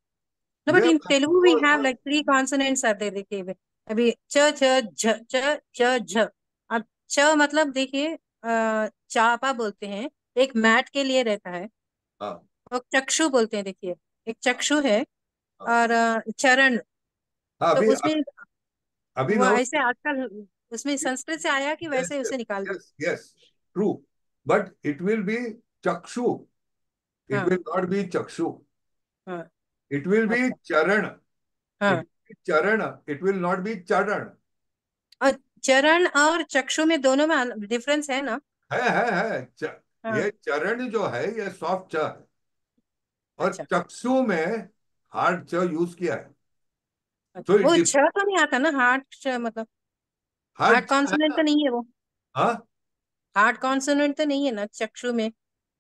B: No,
C: We
B: but
C: have
B: in Telugu we have
C: control.
B: like 3 consonants are there. देखिए अभी च च झ च च झ. अब च मतलब देखिए चापा बोलते हैं, एक मैट के लिए रहता है,
C: हाँ
B: और चक्षु बोलते हैं. देखिए एक चक्षु है
C: हाँ
B: और चरण.
C: हाँ,
B: तो
C: अभी
B: उसमें
C: अभी
B: वो
C: नो.
B: ऐसे आजकल उसमें संस्कृत से आया कि
C: Yes,
B: वैसे
C: yes,
B: उसे निकाल दिया.
C: yes, yes, true. But it will be chakshu. It
B: हाँ
C: will not be chakshu.
B: हाँ.
C: It will be
B: अच्छा.
C: charan. It
B: हाँ.
C: will be charan. It will not be charan.
B: और चरण और चक्षु में दोनों में डिफरेंस है ना?
C: है.
B: हाँ.
C: ये चरण जो है ये सॉफ्ट च है, और
B: अच्छा
C: चक्षु में हार्ड च यूज किया है.
B: अच्छा.
C: तो
B: वो
C: इट
B: छ तो नहीं आता ना, हार्ट मतलब
C: हार्ड
B: हार्ट
C: च है
B: कॉन्सोनेंट
C: ना.
B: तो नहीं है वो.
C: हाँ,
B: हार्ट कॉन्सोनेंट तो नहीं है ना चक्षु में.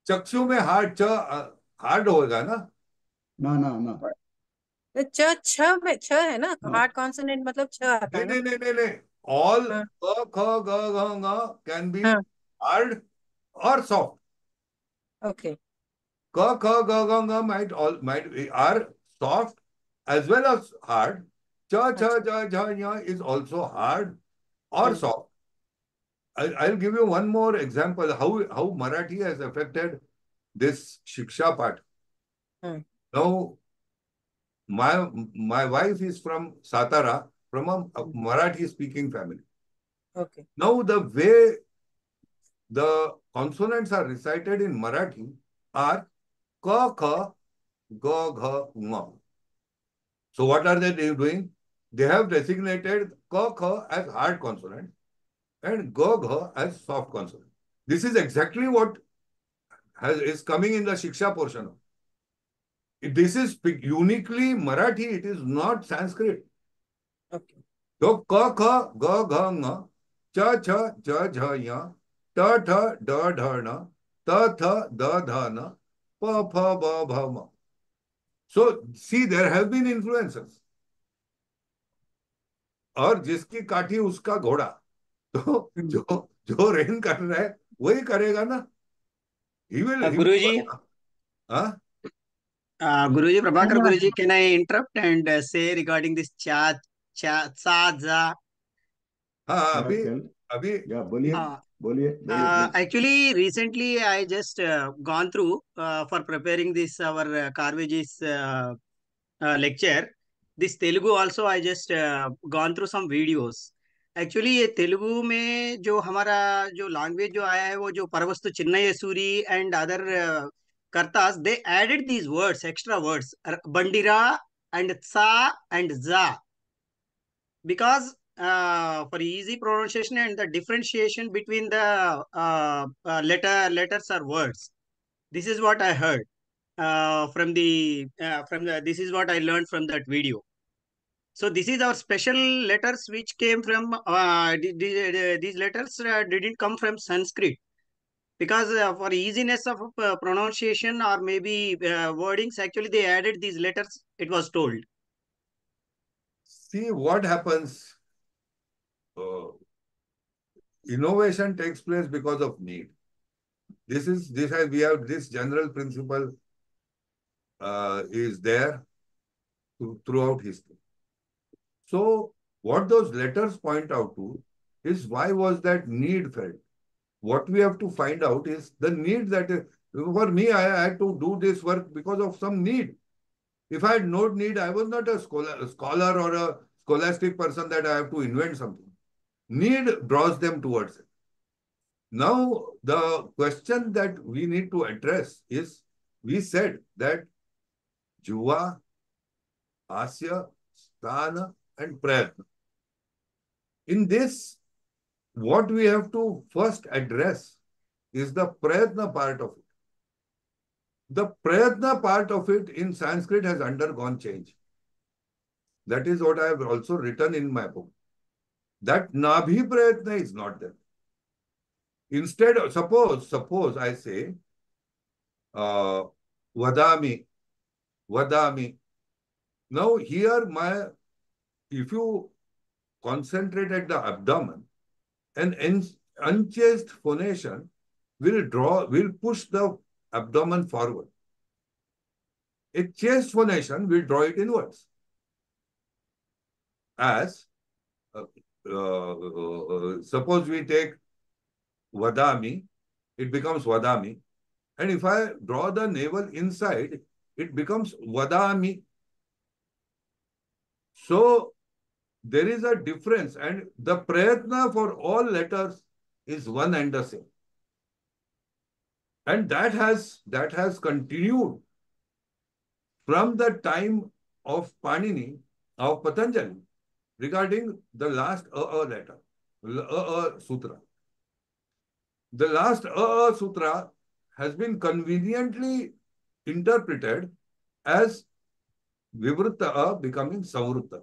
C: चक्षु में हार्ड च हार्ड होगा ना.
F: No.
B: तो छ में छ है ना,
F: No.
B: हार्ड कॉन्सोनेंट मतलब छ आता है ना.
C: नहीं. ऑल
B: हाँ
C: क ख ग घ ङ कैन बी
B: हाँ.
C: हार्ड और soft.
B: Okay.
C: Ka, kha, ga, ga, ga might are soft as well as hard. Cha, cha,
B: अच्छा.
C: ja, ja, ya is also hard or
B: hmm.
C: soft. I'll give you one more example how Marathi has affected this Shiksha part.
B: Hmm.
C: Now, my wife is from Satara, from a Marathi speaking family.
B: Okay.
C: Now, the way the consonants are recited in Marathi are ka, kha, ga, gha, nga. So what are they doing? They have designated ka kha as hard consonant and ga gha as soft consonant. This is exactly what is coming in the Shiksha portion. This is uniquely Marathi. It is not Sanskrit.
B: Okay.
C: So ka kha ga gha nga cha cha ja jha ya ta tha da dha na ta tha da dha na pa pha ba bha ma. So see, there have been influences. और जिसकी काठी उसका घोड़ा. तो जो जो rain कर रहा है वही करेगा ना. he will
D: Guruji,
C: हाँ
D: Guruji, Prabhakar
B: धन्यवाद.
D: Guruji, can I interrupt and say regarding this cha, za?
C: हाँ
F: Yeah,
C: अभी
F: tell.
C: अभी
F: Yeah, बोलिए
D: Uh,
F: बोलिए please.
D: Actually, recently I just gone through for preparing this our Karveji's lecture. This Telugu also I just gone through some videos. Actually ये तेलुगु में जो हमारा जो लैंग्वेज जो आया है वो जो परवस्तु चिन्नय सूरी एंड अदर कर्तास they added these words extra words बंडिरा and tsa and za because for easy pronunciation and the differentiation between the letters or words. This is what I heard from the this is what I learned from that video. So this is our special letters which came from these letters didn't come from Sanskrit because for easiness of pronunciation or maybe wordings actually they added these letters, it was told.
C: see what happens. Innovation takes place because of need. We have this general principle is there throughout history. So what those letters point out to is why was that need felt. What we have to find out is the need that for me, I had to do this work because of some need. If I had no need, I was not a scholar or a scholastic person that I have to invent something. Need draws them towards it. Now, the question that we need to address is, we said that Juva, Asya, Sthana, and Prayatna. In this, what we have to first address is the Prayatna part of it. The Prayatna part of it in Sanskrit has undergone change. That is what I have also written in my book. That Nabhi Prayatna is not there. Instead, suppose I say, Vadami. Now here, if you concentrate at the abdomen, an unchaste phonation will push the abdomen forward. A chaste phonation will draw it inwards. As suppose we take vadami, it becomes vadami. And if I draw the navel inside, it becomes vadami. So there is a difference, and the prayatna for all letters is one and the same. And that has continued from the time of Panini, of Patanjali, regarding the last letter, sutra. The last sutra has been conveniently interpreted as Vivritta becoming Samvrutta.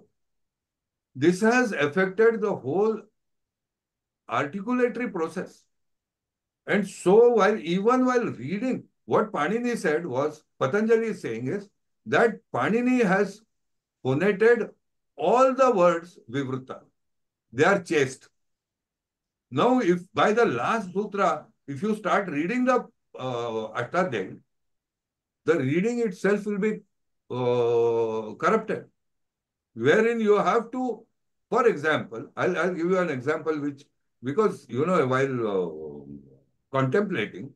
C: This has affected the whole articulatory process. And so even while reading, what Panini said was, Patanjali is saying is that Panini has phonated all the words Vivritta. They are chaste. Now, if by the last sutra, if you start reading the Ashtadhyayi, the reading itself will be corrupted. Wherein you have to, for example, I'll give you an example which, because, while contemplating,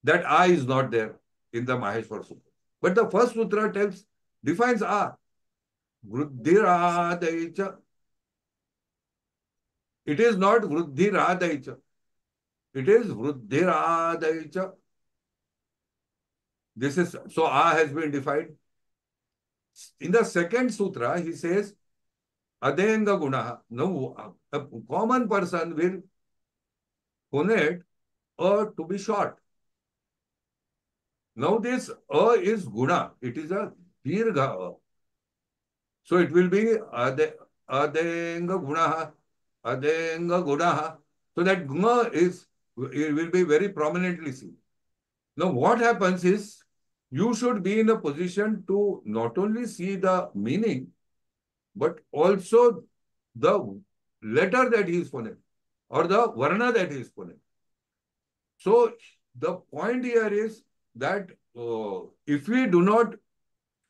C: that A is not there in the Maheshwar Sutra. But the first sutra defines A. Vruddhiradaicha. It is not Vruddhiradaicha. It is Vruddhiradaicha. So A has been defined. In the second sutra, he says, Adenga Gunaha. Now, a common person will phonate A to be short. Now, this A is Guna. It is a Dirgha A. So, it will be Adenga Gunaha. Adenga Gunaha. So, that Guna it will be very prominently seen. Now, what happens is, you should be in a position to not only see the meaning, but also the letter that he is phonating, or the varna that he is phonating. So, the point here is that if we do not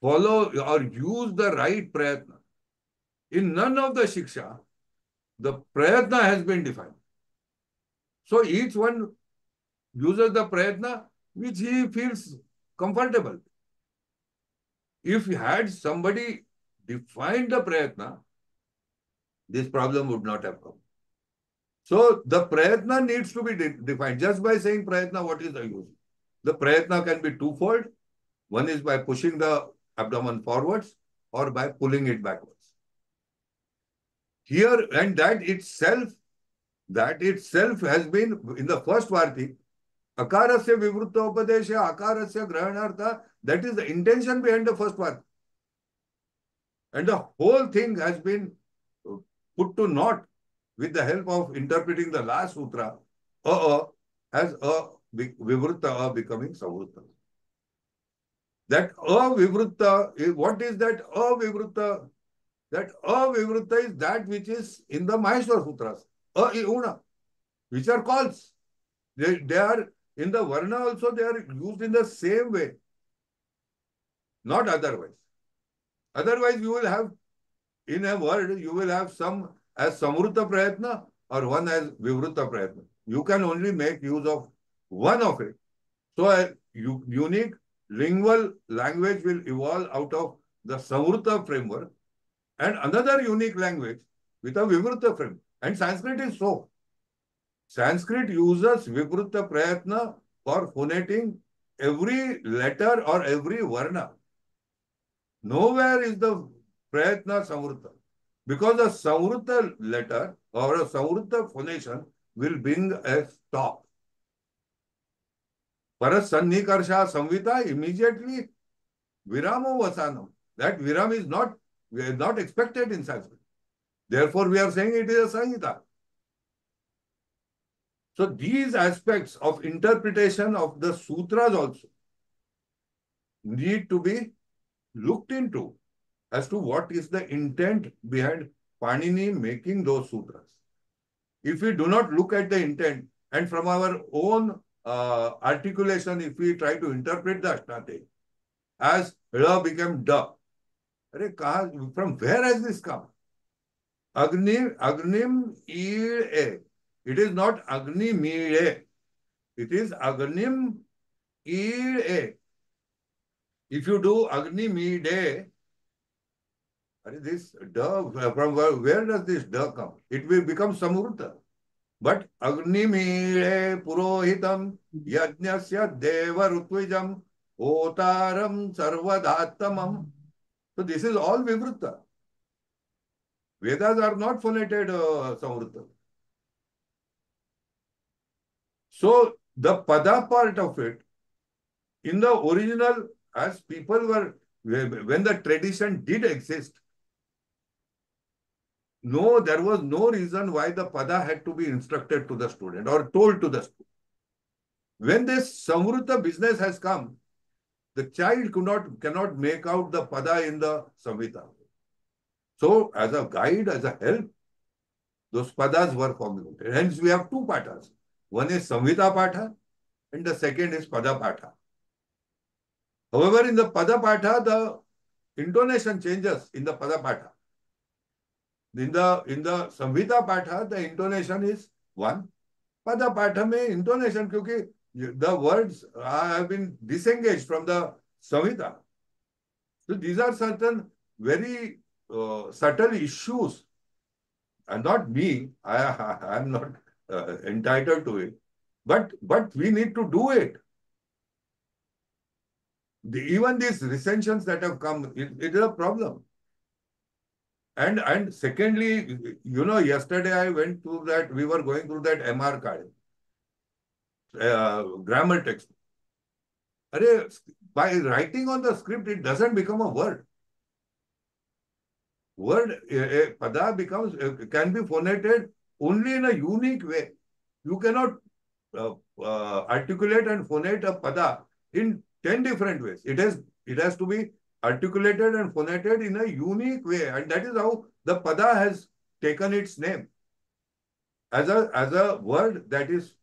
C: follow or use the right prayatna, in none of the shiksha, the prayatna has been defined. So, each one uses the prayatna which he feels comfortable. If had somebody defined the prayatna, this problem would not have come. So the prayatna needs to be defined. Just by saying prayatna, what is the use? The prayatna can be twofold. One is by pushing the abdomen forwards or by pulling it backwards. Here, and that itself has been in the first Varti, Akarasya Vivrutta Upadesha, Akarasya Grahanartha, that is the intention behind the first one. And the whole thing has been put to naught with the help of interpreting the last sutra, as Vivrutta becoming Samvrutta. That Vivrutta, what is that Vivrutta? That Vivrutta is that which is in the Maheshwar Sutras, Una, which are calls. They are in the Varna also, they are used in the same way, not otherwise. Otherwise, you will have, in a word, you will have some as Samvrutta Prayatna or one as Vivrutta Prayatna. You can only make use of one of it. So, a unique lingual language will evolve out of the Samvrutta framework, and another unique language with a Vivrutta framework. And Sanskrit is so. Sanskrit uses Vivrutta Prayatna for phonating every letter or every varna. Nowhere is the Prayatna Samvrutta. Because a Samvrutta letter or a Samvrutta phonation will bring a stop. Paras Sannikarsha Samvita, immediately Viramo Vasanam. That Viram is not expected in Sanskrit. Therefore, we are saying it is a Sanhita. So, these aspects of interpretation of the sutras also need to be looked into as to what is the intent behind Panini making those sutras. If we do not look at the intent, and from our own articulation, if we try to interpret the Ashtadhyayi, as L became D. From where has this come? Agnim ire. It is not Agni mire. It is Agnim ire. If you do Agni mide, this D, from where does this D come? It will become Samurta. But Agni mire purohitam yajnasya deva rutvijam otaram sarvadhatamam. So this is all Vivruta. Vedas are not phoneted Samvrta. So the pada part of it, in the original, as people were, when the tradition did exist, no, there was no reason why the pada had to be instructed to the student or told to the student. When this Samvrta business has come, the child cannot make out the pada in the Samhita. So as a guide, as a help, those padas were formulated. Hence we have two pathas. One is Samhita Patha and the second is Pada Patha. However, in the Pada Patha, the intonation changes in the Pada Patha. In the Samhita Patha, the intonation is one. Pada Patha mein intonation, because the words have been disengaged from the Samhita. So these are certain very subtle issues. And not me, I am not entitled to it. But we need to do it. Even these recensions that have come, it is a problem. And secondly, yesterday I went through that, we were going through that MR card, grammar text. By writing on the script, it doesn't become a word. Pada can be phonated only in a unique way. You cannot articulate and phonate a pada in 10 different ways. It has to be articulated and phonated in a unique way, and that is how the pada has taken its name as a word that is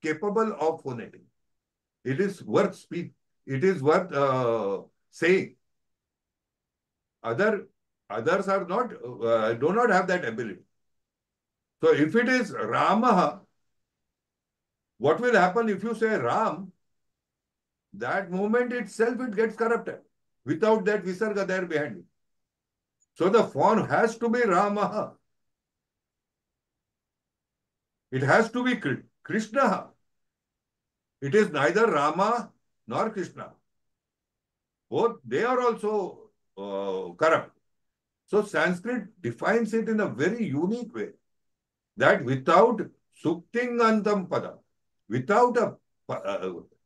C: capable of phonating. It is worth speak. It is worth saying. Others are not do not have that ability. So if it is Ramaha, what will happen if you say Ram? That moment itself it gets corrupted without that visarga there behind it. So the form has to be Ramaha. It has to be Krishna. It is neither Rama nor Krishna. Both, they are also corrupt. So Sanskrit defines it in a very unique way, that without suktingantam pada, without a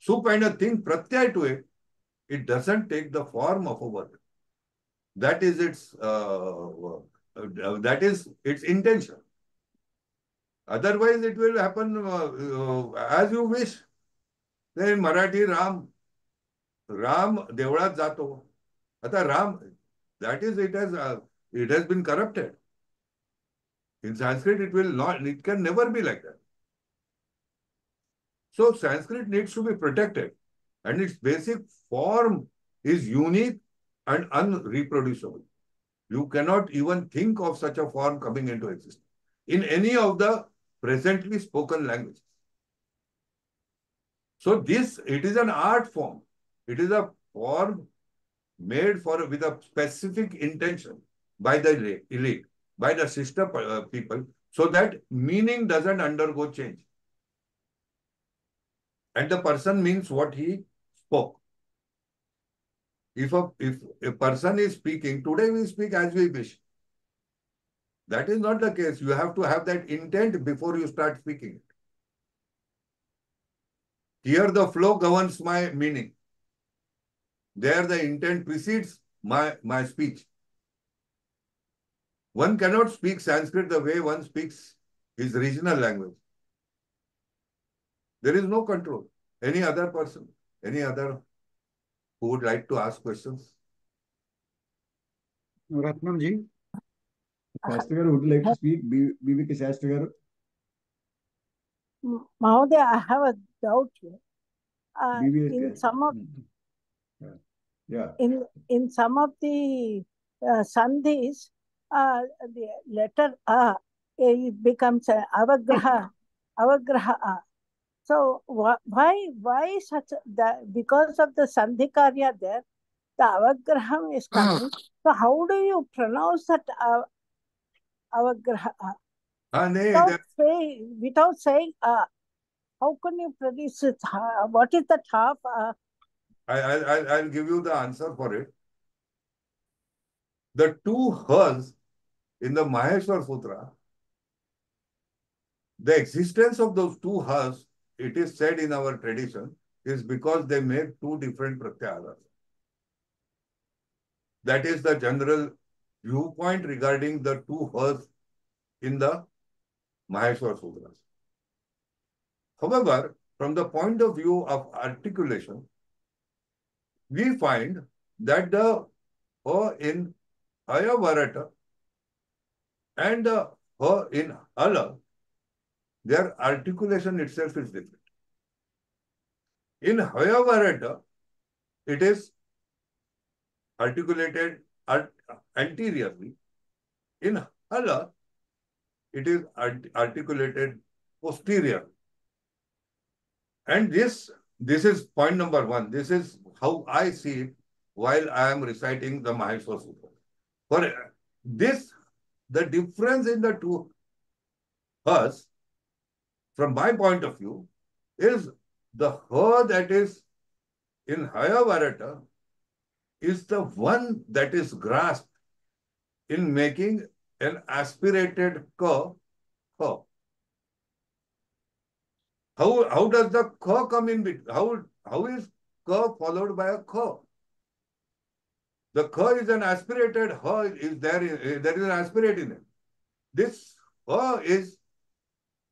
C: sup and a thing pratyay to it, it doesn't take the form of a word. That is its intention. Otherwise, it will happen as you wish. Then Marathi Ram Devrat Jato. Ata Ram, that is, it has been corrupted. In Sanskrit, it can never be like that. So Sanskrit needs to be protected, and its basic form is unique and unreproducible. You cannot even think of such a form coming into existence in any of the presently spoken languages. So it is an art form. It is a form made with a specific intention by the elite, by the sister people, so that meaning doesn't undergo change. And the person means what he spoke. If a person is speaking, today we speak as we wish. That is not the case. You have to have that intent before you start speaking. Here the flow governs my meaning. There the intent precedes my speech. One cannot speak Sanskrit the way one speaks his regional language. There is no control. Any other person? Any other who would like to ask questions?
A: Ratnam ji.
F: Shastrigar would like to speak. BVK Shastrigar.
E: Mahodaya, I have a doubt here. In some of
F: Yeah.
E: In some of the sandhis, the letter a it becomes avagraha, avagraha. So why such that? Because of the sandhikarya there, the avagraham is coming. So how do you pronounce that avagraha? Without saying how can you produce it? What is that half?
C: I'll give you the answer for it. The two hers in the Maheshwar Sutra, the existence of those two hers, it is said in our tradition, is because they make two different pratyaharas. That is the general viewpoint regarding the two hers in the Maheshwar Sutras. However, from the point of view of articulation, we find that the her in Ayavarata and the her in Hala, their articulation itself is different. In Hayavarata, it is articulated anteriorly. In Hala, it is articulated posteriorly. And this is point number one. This is how I see it while I am reciting the Maheshwar Sutra. For this, the difference in the two hers, from my point of view, is the her that is in Hayavarata is the one that is grasped in making an aspirated ka. How does the ka come in between? How is ka followed by a ka? The ka is an aspirated ha is there is an aspirate in it. This ha is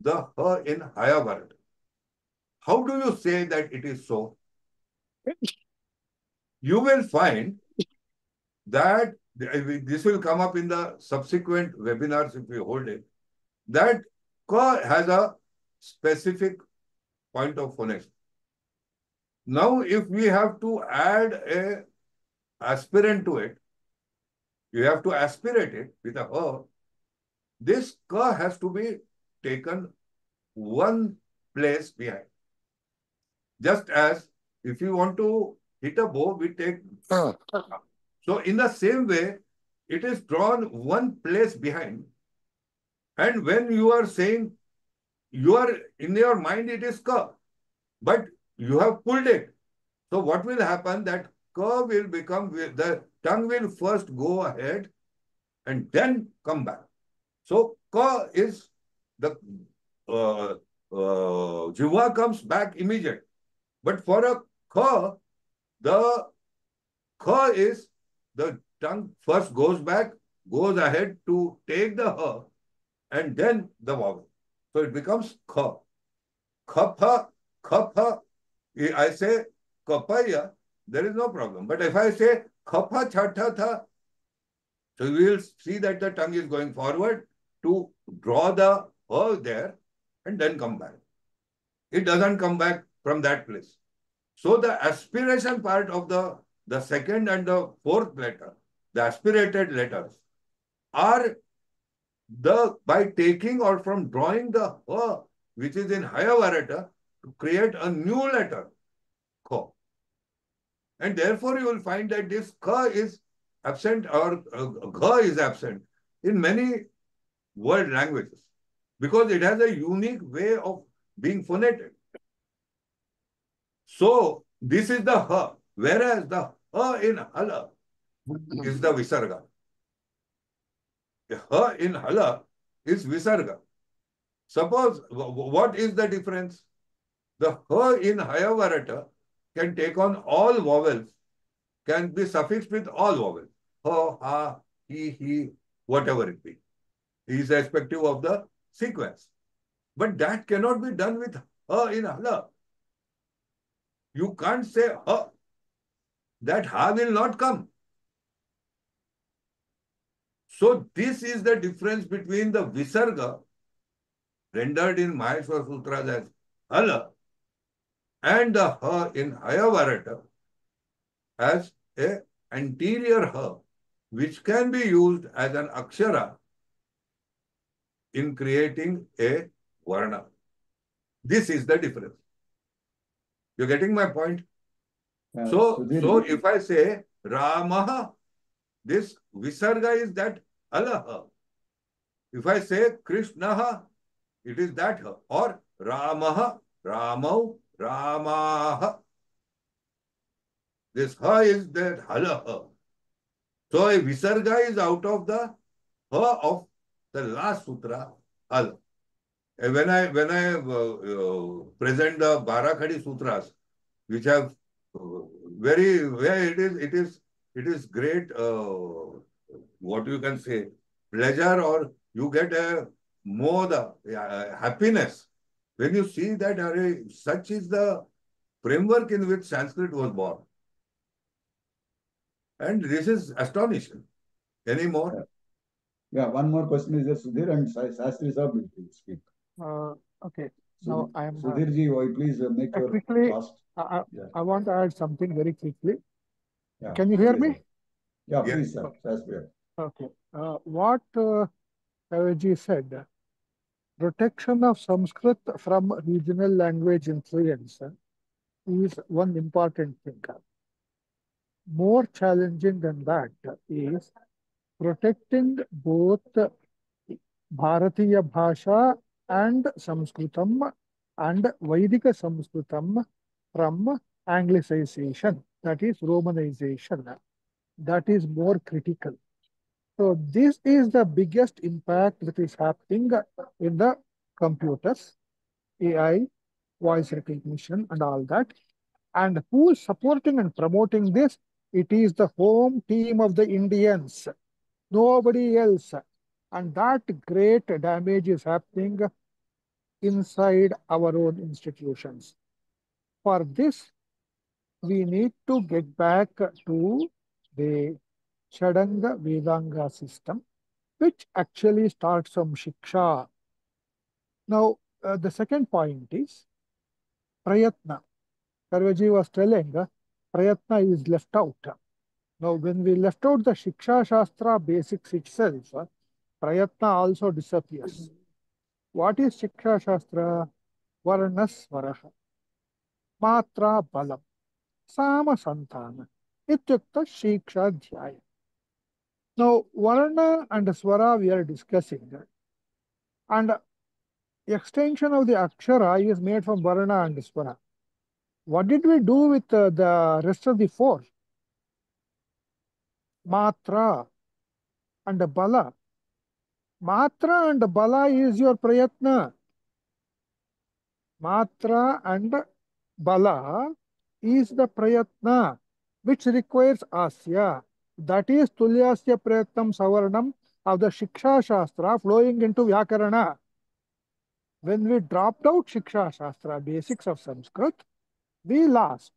C: the ha in Hayavarata. How do you say that it is so? You will find that this will come up in the subsequent webinars if we hold it, that ka has a specific point of phonation. Now, if we have to add a aspirant to it, you have to aspirate it with a ha. This ka has to be taken one place behind. Just as if you want to hit a bow, we take. So in the same way, it is drawn one place behind. And when you are saying, you are in your mind, it is ka, but you have pulled it. So what will happen? That ka will become, the tongue will first go ahead and then come back. So ka is the jiva comes back immediate. But for a ka, the ka is the tongue first goes back, goes ahead to take the ha, and then the vowel. So it becomes ka. Kapha, kapha. I say kapaya, there is no problem. But if I say kapha chhatha tha, so you will see that the tongue is going forward to draw the ha there and then come back. It doesn't come back from that place. So the aspiration part of the second and the fourth letter, the aspirated letters, are by taking or from drawing the ha, which is in Hayavarata, to create a new letter, kha. And therefore you will find that this ka is absent or gha is absent in many world languages because it has a unique way of being phoneted. So this is the ha, whereas the ha in hala is the visarga. The ha in hala is visarga. Suppose, what is the difference? The ha in Hayavarata can take on all vowels, can be suffixed with all vowels. Ha, ha, he, whatever it be, irrespective of the sequence. But that cannot be done with ha in hala. You can't say ha. That ha will not come. So this is the difference between the visarga rendered in Maheshwar Sutras as hala and the ha in Hayavarata as a anterior ha, which can be used as an akshara in creating a varna. This is the difference. You're getting my point? So if I say Ramaha, this visarga is that alaha. If I say Krishnaha, it is that ha. Or Ramaha, Ramau, Ramaha. This ha is that halaha. So a visarga is out of the ha of the last sutra, hal. When I present the Barakhadi sutras, which have very where it is great what you can say pleasure, or you get a more the happiness when you see that such is the framework in which Sanskrit was born, and this is astonishing. Any more?
F: Yeah, one more question is there, Sudhir, and Sastri Sahab will speak.
G: Okay. Now I am
F: Sudhirji, please make your
G: quickly.
F: fast.
G: I want to add something very quickly.
F: Yeah,
G: can you hear me?
F: Yeah, please, sir. Sastri.
G: Okay. What Karveji said, protection of Sanskrit from regional language influence is one important thing. More challenging than that is protecting both Bharatiya Bhasha and Sanskritam and Vaidika Sanskritam from Anglicization, that is Romanization. That is more critical. So this is the biggest impact that is happening in the computers, AI, voice recognition and all that. And who is supporting and promoting this? It is the home team of the Indians, nobody else. And that great damage is happening inside our own institutions. For this, we need to get back to the Chadanga Vedanga system, which actually starts from Shiksha. Now, the second point is Prayatna. Karveji was telling Prayatna is left out. Now, when we left out the Shiksha Shastra basics itself, Prayatna also disappears. What is Shiksha Shastra? Varna Svaraha, Matra Balam, Sama Santana, Ityukta Shiksha Dhyaya. Now, Varna and Swara we are discussing. And extension of the Akshara is made from Varna and Swara. What did we do with the rest of the four? Matra and Bala. Matra and Bala is your Prayatna. Matra and Bala is the Prayatna, which requires Asya. That is Tulyasya Prayatnam Savarnam of the Shiksha Shastra flowing into Vyakarana. When we dropped out Shiksha Shastra, basics of Sanskrit, we lost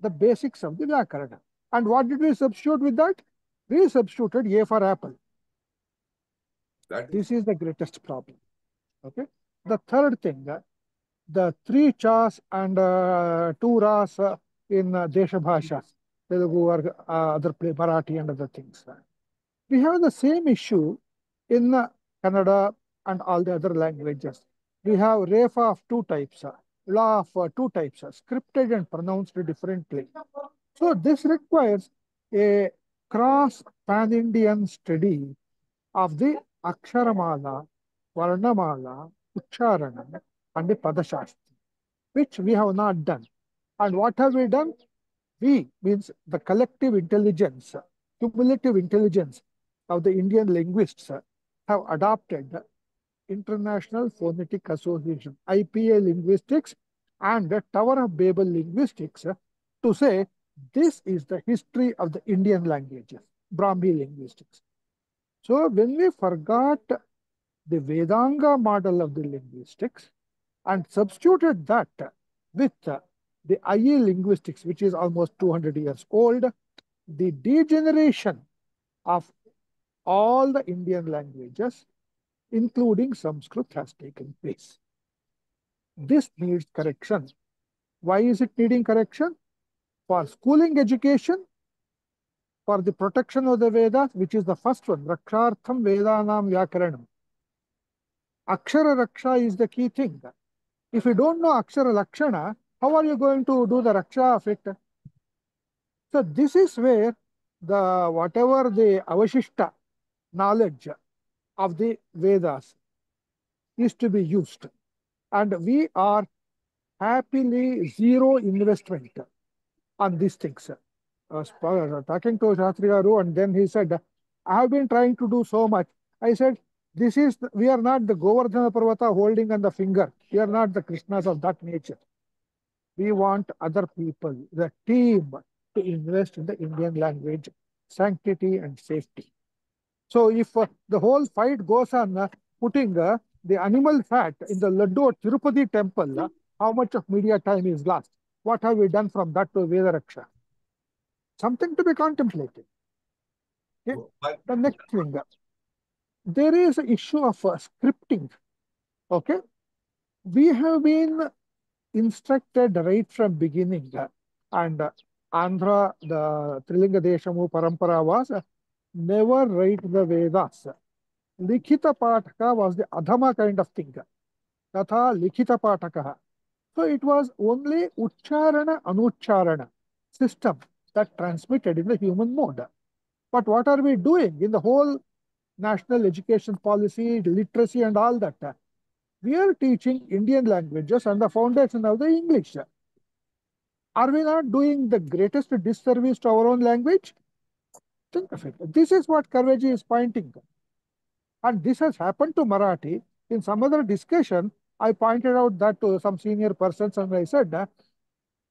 G: the basics of the Vyakarana. And what did we substitute with that? We substituted A for apple. This is the greatest problem. Okay. The third thing, the three chas and two ras in Desha Bhashas, Telugu or other Marathi and other things. We have the same issue in Kannada and all the other languages. We have refa of two types, law of two types, scripted and pronounced differently. So this requires a cross pan-Indian study of the Aksharamala, Varnamala, Ucharana, and the Padashastri, which we have not done. And what have we done? We means the collective intelligence, cumulative intelligence of the Indian linguists have adopted the International Phonetic Association, IPA linguistics, and the Tower of Babel linguistics to say this is the history of the Indian languages, Brahmi linguistics. So when we forgot the Vedanga model of the linguistics and substituted that with the IE linguistics, which is almost 200 years old, the degeneration of all the Indian languages, including Sanskrit, has taken place. This needs correction. Why is it needing correction? For schooling education, for the protection of the Vedas, which is the first one, Rakshartham Vedanam Vyakaranam. Akshara Raksha is the key thing. If you don't know Akshara Lakshana, how are you going to do the Raksha of it? So this is where the whatever the Avashishta knowledge of the Vedas is to be used. And we are happily zero investment on these things. I was talking to Shastri Garu, and then he said, I have been trying to do so much. I said, we are not the Govardhana Parvata holding on the finger. We are not the Krishnas of that nature. We want other people, the team, to invest in the Indian language, sanctity and safety. So if the whole fight goes on putting the animal fat in the Laddu at Tirupati temple, how much of media time is lost? What have we done from that to Veda Raksha? Something to be contemplated. Okay? The next thing, there is an issue of scripting. Okay, we have been instructed right from beginning, and Andhra, the Trilinga Deshamu Parampara was never write the Vedas. Likhita Pataka was the Adhama kind of thing. Tatha Likhita Pataka. So it was only Ucharana Anucharana system that transmitted in the human mode. But what are we doing in the whole national education policy, literacy and all that? We are teaching Indian languages and the foundation of the English. Are we not doing the greatest disservice to our own language? Think of it. This is what Karveji is pointing. And this has happened to Marathi. In some other discussion, I pointed out that to some senior persons, and I said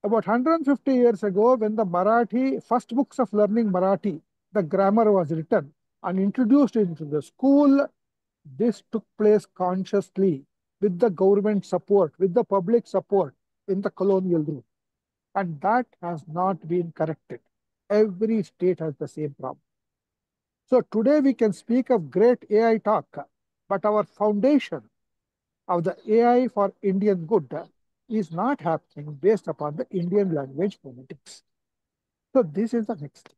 G: about 150 years ago, when the Marathi, first books of learning Marathi, the grammar was written and introduced into the school, this took place consciously with the government support, with the public support in the colonial rule. And that has not been corrected. Every state has the same problem. So today we can speak of great AI talk, but our foundation of the AI for Indian good is not happening based upon the Indian language phonetics. So this is the next thing.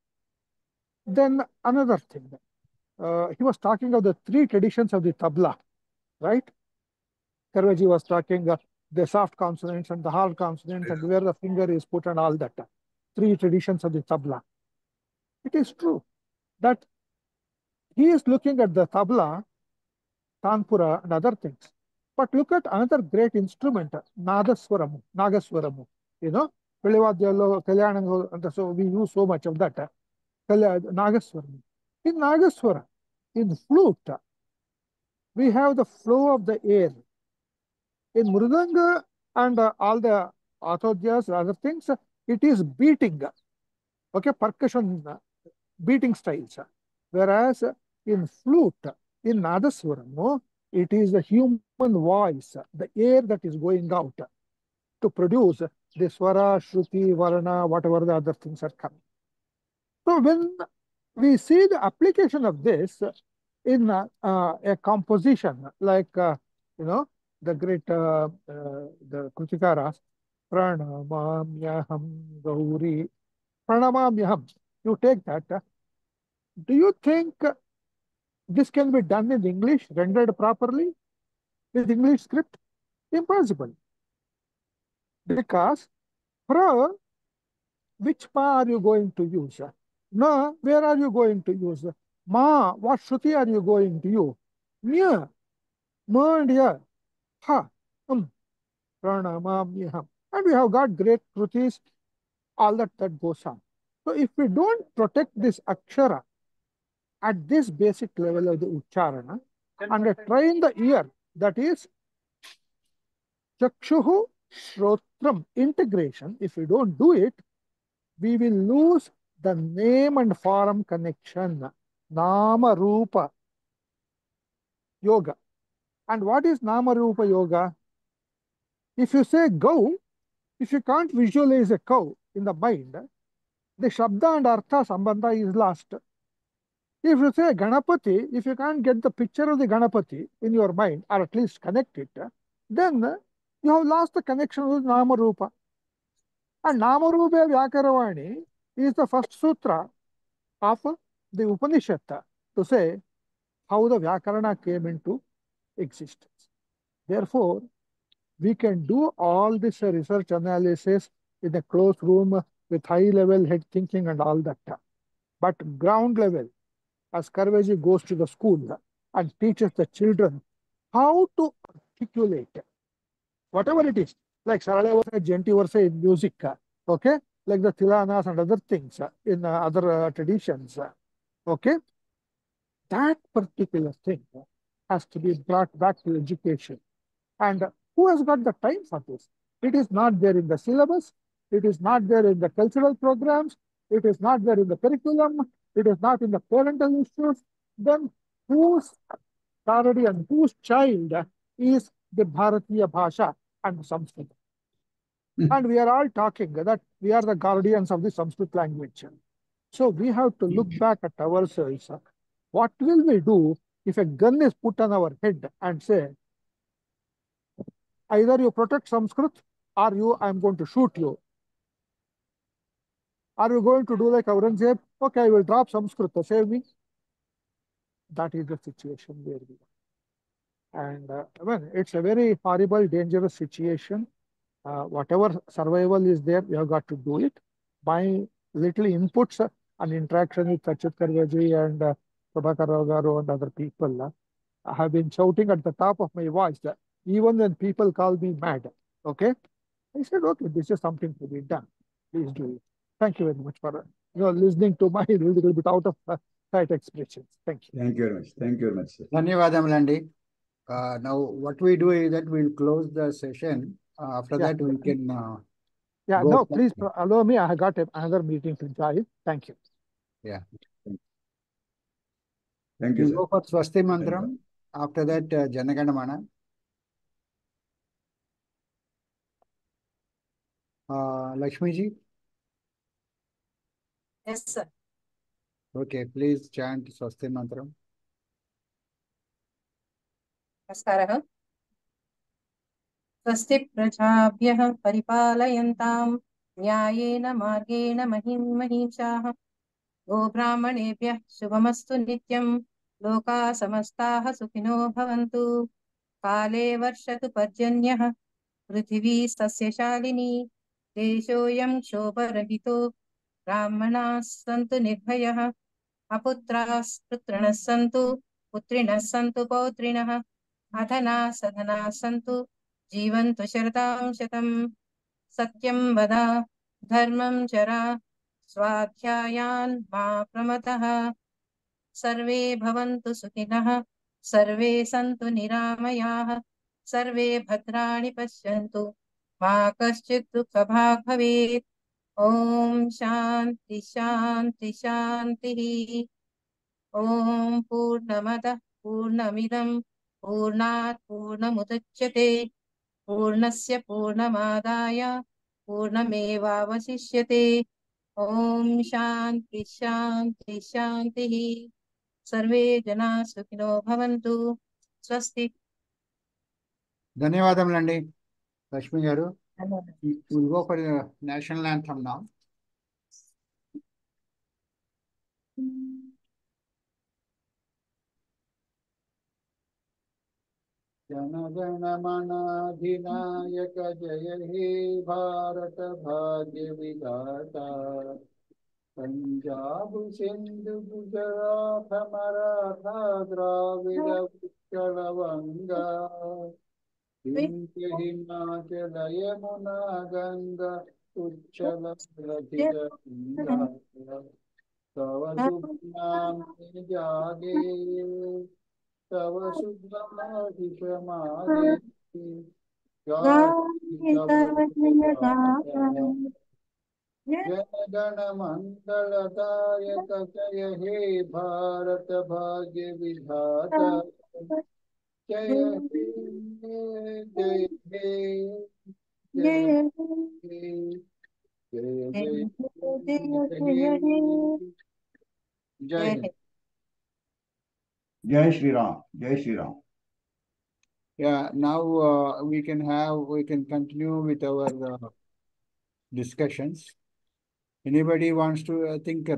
G: Then another thing, he was talking of the three traditions of the tabla, right? Karveji was talking the soft consonants and the hard consonants and where the finger is put and all that. Three traditions of the tabla. It is true that he is looking at the tabla, tanpura and other things. But look at another great instrument, Nagaswaramu. You know, so we use so much of that. Nagaswaramu. In Nagaswara, in flute, we have the flow of the air. In Mridanga and all the Athodyas, other things, it is beating. Okay, percussion, beating styles. Whereas in flute, in Nadaswaram, it is the human voice, the air that is going out to produce the swara, shruti, varna, whatever the other things are coming. So when we see the application of this in a composition like, you know, the great, the Krutikaras, Pranamamyaham Gauri, Pranamamyaham, you take that. Do you think this can be done in English, rendered properly with English script? Impossible. Because pra, which pa are you going to use? Na, where are you going to use? Ma, what shruti are you going to use? Nya, ma and ya, ha, pranamamyaham. And we have got great krutis, all that goes on. So if we don't protect this akshara at this basic level of the ucharana and train the ear, that is chakshuhu shrotram integration, if we don't do it, we will lose the name and form connection, nama rupa yoga. And what is nama rupa yoga? If you say go, if you can't visualize a cow in the mind, the shabda and artha sambandha is lost. If you say Ganapati, if you can't get the picture of the Ganapati in your mind, or at least connect it, then you have lost the connection with Nama Rupa. And Nama Rupa Vyakaravani is the first sutra of the Upanishad to say how the Vyakarana came into existence. Therefore, we can do all this research analysis in a closed room with high-level head thinking and all that. But ground level, as Karveji goes to the school and teaches the children how to articulate whatever it is, like Sarala Versa, Genti Versa in music, okay, like the Tilanas and other things in other traditions, okay, that particular thing has to be brought back to education. And who has got the time for this? It is not there in the syllabus. It is not there in the cultural programs. It is not there in the curriculum. It is not in the parental issues. Then whose guardian, whose child is the Bharatiya Bhasha and Sanskrit? And we are all talking that we are the guardians of the Sanskrit language. So we have to look back at ourselves. What will we do if a gun is put on our head and say, either you protect Sanskrit or I'm going to shoot you? Are you going to do like Aurangzeb? Okay, I will drop Sanskrit to save me. That is the situation where we are. And it's a very horrible, dangerous situation. Whatever survival is there, you have got to do it. My little inputs and interaction with Achyut Karveji and Prabhakar Rao Garu and other people, I have been shouting at the top of my voice, even when people call me mad. Okay? I said, okay, this is something to be done. Please do it. Thank you very much for listening to my little bit out of sight expressions. Thank you.
F: Thank you very much. Thank you very much, sir.
A: Dhanyavadamalandi. Now, what we do is that we'll close the session. After that, we can go.
G: Please allow me. I got another meeting to join. Thank you.
A: Yeah.
F: Thank you,
A: We'll
F: sir.
A: go for Swasti Mantram. After that, Janaganamana. Lakshmi ji.
B: Yes, sir.
A: Okay, please chant Swasti Mantram.
B: नमस्कारः। स्वस्ति प्रजाभ्यः परिपालयन्तां न्यायेन मार्गेण महिषाः गोब्राह्मणेभ्यः शुभमस्तु नित्यं लोकाः समस्ताः सुखिनो भवन्तु काले वर्षतु पर्जन्यः पृथिवी सस्यशालिनी देशोऽयं क्षोभरहितो ब्राह्मणाः सन्तु निर्भयः अपुत्राः पुत्रिणः सन्तु पुत्रिणः सन्तु पौत्रिणः अधनाः सधनाः सन्तु जीवन्तु शरदां शतं सत्यं वद धर्मं चर स्वाध्यायान् मा प्रमदः सर्वे भवन्तु सुखिनः सर्वे सन्तु निरामयाः सर्वे भद्राणि पश्यन्तु मा कश्चित् दुःखभाग् भवेत् ॐ शान्ति शान्ति शान्तिः ॐ पूर्णमदः पूर्णमिदं पूर्णात् पूर्णमुदच्यते पूर्णस्य पूर्णमादाय पूर्णमेवावशिष्यते ॐ शान्ति शान्ति शान्तिः सर्वे जनाः सुखिनो भवन्तु स्वस्ति
A: Dhanyavadamalandi. Lakshmi garu. We'll go for the national anthem now. Jana Gana Mana अधिनायक जय हे भारत भाग्य विधाता पंजाब सिंधु गुजरात मराठा द्राविड उत्कल वंगा हिमाचल यमुना गंगा उच्चल गंगा तव शुभ नाम जागे तव शुभमागे जनगण मंगलदायक जय हे भारत भाग्य विधाता जय हे जय हे जय हे जय जय जय
F: Jai Shri Ram. Jai Shri Ram.
A: Yeah, now we can continue with our discussions. Anybody wants to think